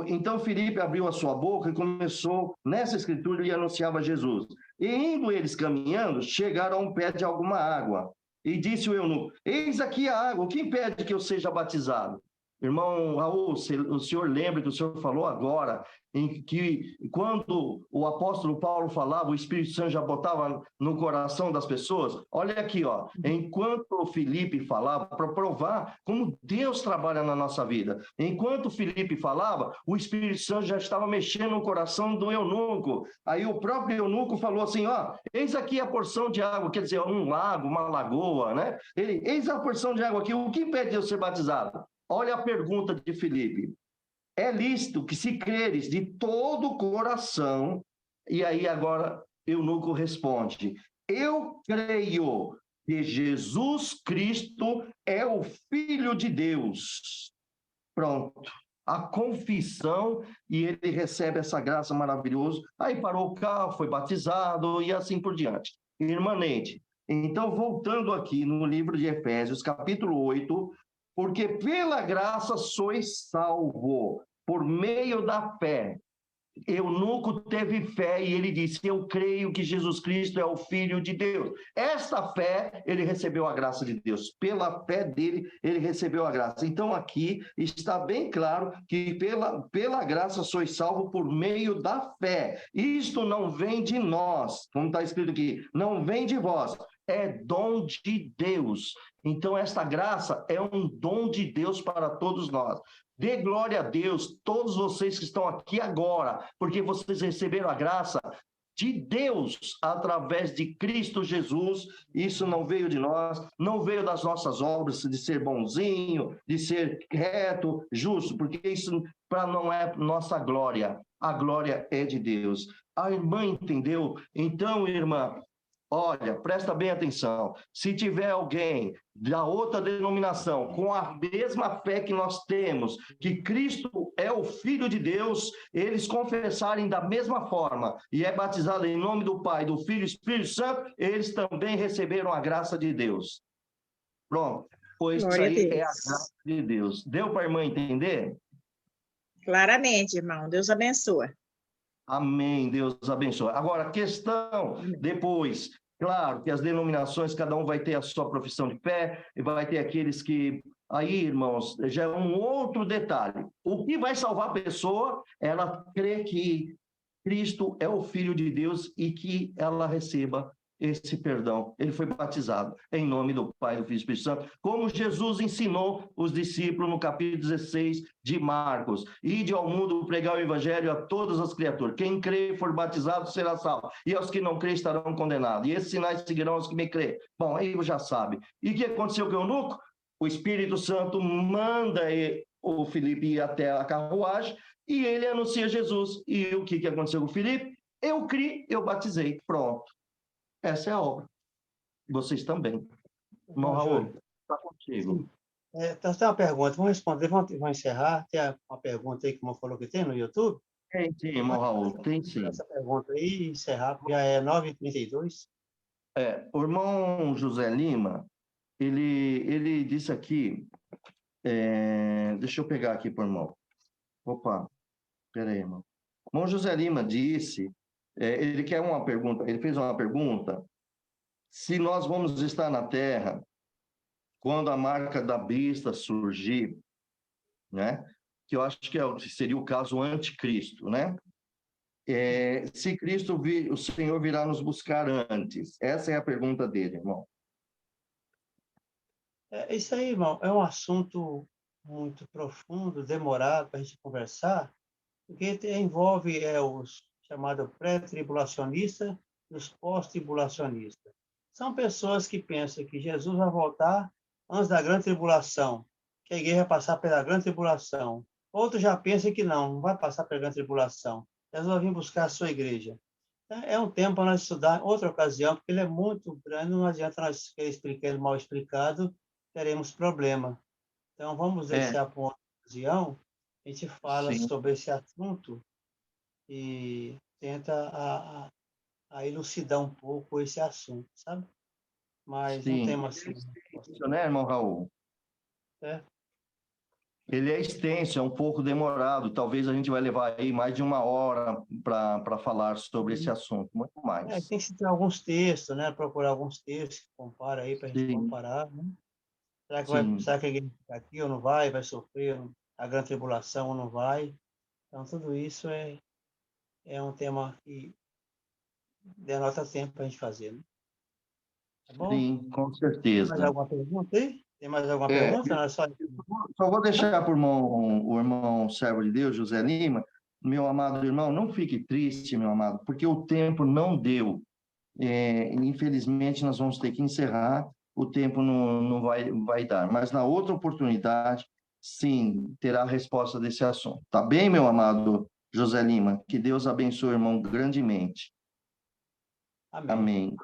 [SPEAKER 2] então Filipe abriu a sua boca e começou, nessa escritura, ele anunciava Jesus. E indo eles caminhando, chegaram a um pé de alguma água. E disse o eunuco: eis aqui a água, o que impede que eu seja batizado? Irmão Raul, o senhor lembra que o senhor falou agora, em que quando o apóstolo Paulo falava, o Espírito Santo já botava no coração das pessoas? Olha aqui, ó, enquanto o Filipe falava, para provar como Deus trabalha na nossa vida, enquanto o Filipe falava, o Espírito Santo já estava mexendo no coração do eunuco. Aí o próprio eunuco falou assim: ó, eis aqui a porção de água, quer dizer, um lago, uma lagoa, né? Eis a porção de água aqui, o que impede de eu ser batizado? Olha a pergunta de Filipe: é lícito que se creres de todo o coração? E aí agora eunuco responde: eu creio que Jesus Cristo é o Filho de Deus. Pronto. A confissão, e ele recebe essa graça maravilhosa. Aí parou o carro, foi batizado e assim por diante. Irmã Neide, então voltando aqui no livro de Efésios, capítulo 8, porque pela graça sois salvo, por meio da fé. eunuco teve fé e ele disse: eu creio que Jesus Cristo é o Filho de Deus. Esta fé, ele recebeu a graça de Deus. Pela fé dele, ele recebeu a graça. Então, aqui está bem claro que pela graça sois salvo por meio da fé. Isto não vem de nós, como está escrito aqui, não vem de vós, é dom de Deus. Então, esta graça é um dom de Deus para todos nós. Dê glória a Deus, todos vocês que estão aqui agora, porque vocês receberam a graça de Deus através de Cristo Jesus. Isso não veio de nós, não veio das nossas obras, de ser bonzinho, de ser reto, justo, porque isso não é nossa glória. A glória é de Deus. A irmã entendeu? Então, irmã, olha, presta bem atenção. Se tiver alguém da outra denominação com a mesma fé que nós temos, que Cristo é o Filho de Deus, eles confessarem da mesma forma e é batizado em nome do Pai, do Filho e do Espírito Santo, eles também receberam a graça de Deus. Pronto. Pois isso aí é a graça de Deus. Deu para a irmã entender?
[SPEAKER 4] Claramente, irmão. Deus abençoa.
[SPEAKER 2] Amém, Deus abençoe. Agora, a questão depois, claro que as denominações, cada um vai ter a sua profissão de fé, e vai ter aqueles que... Aí, irmãos, já é um outro detalhe. O que vai salvar a pessoa, ela crê que Cristo é o Filho de Deus e que ela receba esse perdão. Ele foi batizado em nome do Pai, do Filho e do Espírito Santo, como Jesus ensinou os discípulos no capítulo 16 de Marcos. Ide ao mundo pregar o evangelho a todas as criaturas. Quem crê e for batizado será salvo, e aos que não crê estarão condenados. E esses sinais seguirão os que me crê. Bom, aí eu já sabe. E o que aconteceu com o eunuco? O Espírito Santo manda o Filipe ir até a carruagem e ele anuncia Jesus. E o que aconteceu com o Filipe? Eu criei, eu batizei. Pronto. Essa é a obra. Vocês também. Irmão Raul, está contigo.
[SPEAKER 1] Então, tem uma pergunta. Vamos responder, vamos encerrar. Tem uma pergunta aí que o falou que tem no YouTube?
[SPEAKER 2] Tem sim, irmão Raul, tem sim.
[SPEAKER 1] Essa pergunta aí e encerrar, porque já é 9h32.
[SPEAKER 2] O irmão José Lima, ele disse aqui, deixa eu pegar aqui para o irmão. Opa, peraí, irmão. O irmão José Lima disse, ele quer uma pergunta, ele fez uma pergunta, se nós vamos estar na Terra quando a marca da besta surgir, né? Que eu acho que seria o caso anticristo, né? Se Cristo vir, o Senhor virá nos buscar antes. Essa é a pergunta dele, irmão.
[SPEAKER 1] Isso aí, irmão, é um assunto muito profundo, demorado para a gente conversar, porque envolve os chamados pré-tribulacionistas e os pós-tribulacionistas. São pessoas que pensam que Jesus vai voltar antes da grande tribulação, que a igreja vai passar pela grande tribulação. Outros já pensam que não vai passar pela grande tribulação. Jesus vai vir buscar a sua igreja. É um tempo para nós estudar em outra ocasião, porque ele é muito grande, não adianta nós explicar ele mal explicado, teremos problema. Então, vamos deixar para outra ocasião, a gente fala sobre esse assunto e tenta a elucidar um pouco esse assunto, sabe? Mas não tem uma...
[SPEAKER 2] Isso, né, irmão Raul? Ele é extenso, é um pouco demorado. Talvez a gente vai levar aí mais de 1 hora para falar sobre esse assunto, muito mais.
[SPEAKER 1] Tem que citar alguns textos, né? Procurar alguns textos que compara aí para a gente comparar, né? Será que a igreja fica aqui ou não vai? Vai sofrer a grande tribulação ou não vai? Então, tudo isso é um tema que denota tempo para a gente fazer, né? Tá bom?
[SPEAKER 2] Sim, com certeza.
[SPEAKER 1] Tem mais alguma pergunta aí? Tem mais alguma pergunta?
[SPEAKER 2] Só vou deixar para o irmão servo de Deus, José Lima. Meu amado irmão, não fique triste, meu amado, porque o tempo não deu. Infelizmente, nós vamos ter que encerrar. O tempo não vai dar. Mas na outra oportunidade, sim, terá a resposta desse assunto. Tá bem, meu amado José Lima? Que Deus abençoe o irmão grandemente. Amém.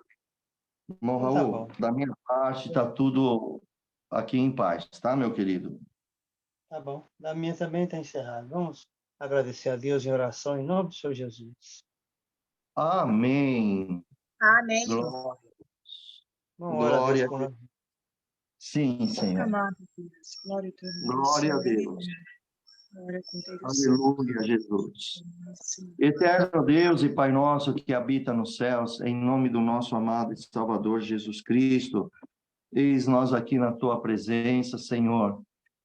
[SPEAKER 2] Irmão Raul, da minha parte, está tudo aqui em paz, tá, meu querido?
[SPEAKER 1] Tá bom. Da minha também está encerrado. Vamos agradecer a Deus em oração em nome do Senhor Jesus.
[SPEAKER 2] Amém.
[SPEAKER 4] Amém.
[SPEAKER 2] Glória a Deus. Sim, Senhor.
[SPEAKER 4] Glória a Deus.
[SPEAKER 2] Glória a Deus. Aleluia, Jesus. Eterno Deus e Pai nosso que habita nos céus, em nome do nosso amado e Salvador Jesus Cristo, eis nós aqui na tua presença, Senhor,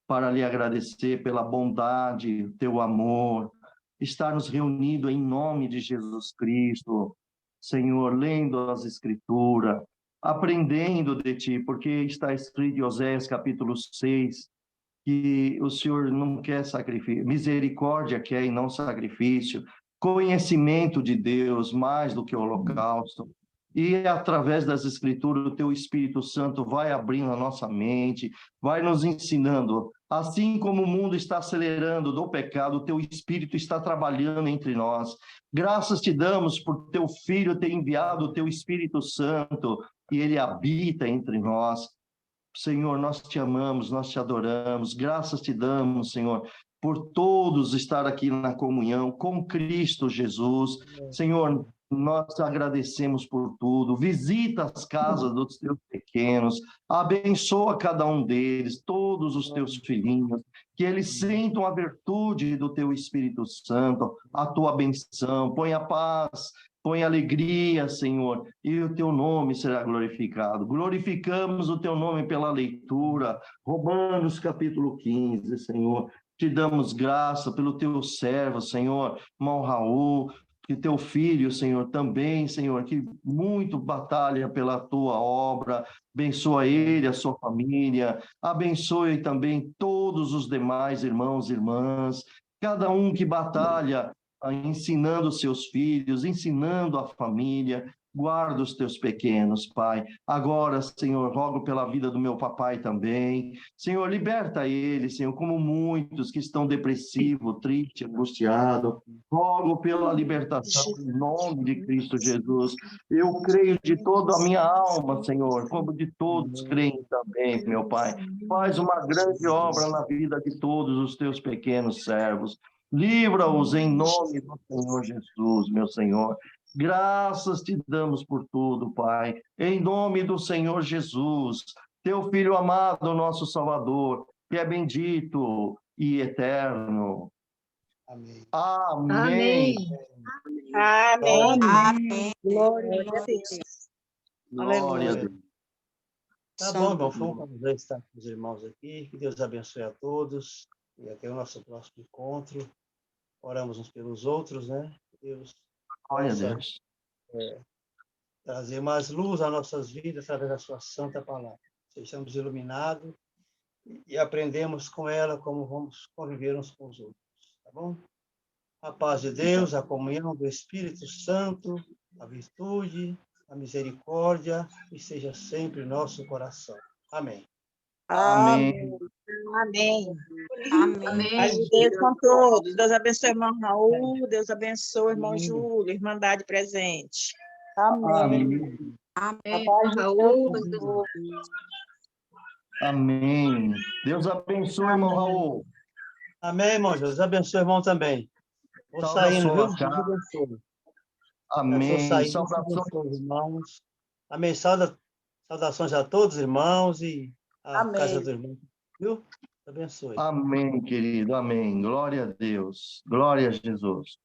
[SPEAKER 2] para lhe agradecer pela bondade, teu amor, estarmos reunidos em nome de Jesus Cristo, Senhor, lendo as Escrituras, aprendendo de ti, porque está escrito em Oséias capítulo 6, que o Senhor não quer sacrifício, misericórdia quer e não sacrifício, conhecimento de Deus mais do que o holocausto. E através das Escrituras, o teu Espírito Santo vai abrindo a nossa mente, vai nos ensinando. Assim como o mundo está acelerando do pecado, o teu Espírito está trabalhando entre nós. Graças te damos por teu Filho ter enviado o teu Espírito Santo, e ele habita entre nós. Senhor, nós te amamos, nós te adoramos, graças te damos, Senhor, por todos estar aqui na comunhão com Cristo Jesus. Senhor, nós agradecemos por tudo. Visita as casas dos teus pequenos, abençoa cada um deles, todos os teus filhinhos, que eles sintam a virtude do teu Espírito Santo, a tua benção, põe a paz, põe alegria, Senhor, e o teu nome será glorificado. Glorificamos o teu nome pela leitura, Romanos capítulo 15, Senhor. Te damos graça pelo teu servo, Senhor, irmão Raul, que teu filho, Senhor, também, Senhor, que muito batalha pela tua obra. Abençoa ele, a sua família, abençoe também todos os demais irmãos e irmãs, cada um que batalha, ensinando seus filhos, ensinando a família. Guarda os teus pequenos, Pai. Agora, Senhor, rogo pela vida do meu papai também. Senhor, liberta ele, Senhor, como muitos que estão depressivos, tristes, angustiados. Rogo pela libertação em nome de Cristo Jesus. Eu creio de toda a minha alma, Senhor, como de todos creem também, meu Pai. Faz uma grande obra na vida de todos os teus pequenos servos. Livra-os em nome do Senhor Jesus, meu Senhor. Graças te damos por tudo, Pai. Em nome do Senhor Jesus, teu Filho amado, nosso Salvador, que é bendito e eterno.
[SPEAKER 1] Amém.
[SPEAKER 2] Amém.
[SPEAKER 4] Amém.
[SPEAKER 3] Amém.
[SPEAKER 4] Glória a Deus.
[SPEAKER 2] Glória a Deus.
[SPEAKER 1] Tá bom, irmão. Foi um prazer estar com os irmãos aqui. Que Deus abençoe a todos. E até o nosso próximo encontro. Oramos uns pelos outros, né? Deus
[SPEAKER 2] Glória a
[SPEAKER 1] possa
[SPEAKER 2] Deus.
[SPEAKER 1] trazer mais luz às nossas vidas através da sua santa palavra. Sejamos iluminados e aprendemos com ela como vamos conviver uns com os outros. Tá bom? A paz de Deus, a comunhão do Espírito Santo, a virtude, a misericórdia, e seja sempre nosso coração. Amém.
[SPEAKER 2] Amém.
[SPEAKER 4] Amém.
[SPEAKER 3] Amém.
[SPEAKER 4] Paz de Deus com todos. Deus abençoe o irmão Raul, Deus abençoe o irmão Júlio, Irmandade presente.
[SPEAKER 2] Amém.
[SPEAKER 3] Amém.
[SPEAKER 4] Raul,
[SPEAKER 2] Amém. Deus abençoe, irmão Raul.
[SPEAKER 1] Amém, irmão. Deus abençoe o irmão também. Vou
[SPEAKER 2] Salva
[SPEAKER 1] saindo,
[SPEAKER 2] sua
[SPEAKER 1] viu?
[SPEAKER 2] casa.
[SPEAKER 1] Deus abençoe. Já estou
[SPEAKER 2] Amém.
[SPEAKER 1] saindo. Deus
[SPEAKER 2] Saudações.
[SPEAKER 1] abençoe, irmãos. Amém. Saudações a todos os irmãos e a
[SPEAKER 3] Amém.
[SPEAKER 1] casa do irmão. Viu? Deus abençoe.
[SPEAKER 2] Amém, querido. Amém. Glória a Deus. Glória a Jesus.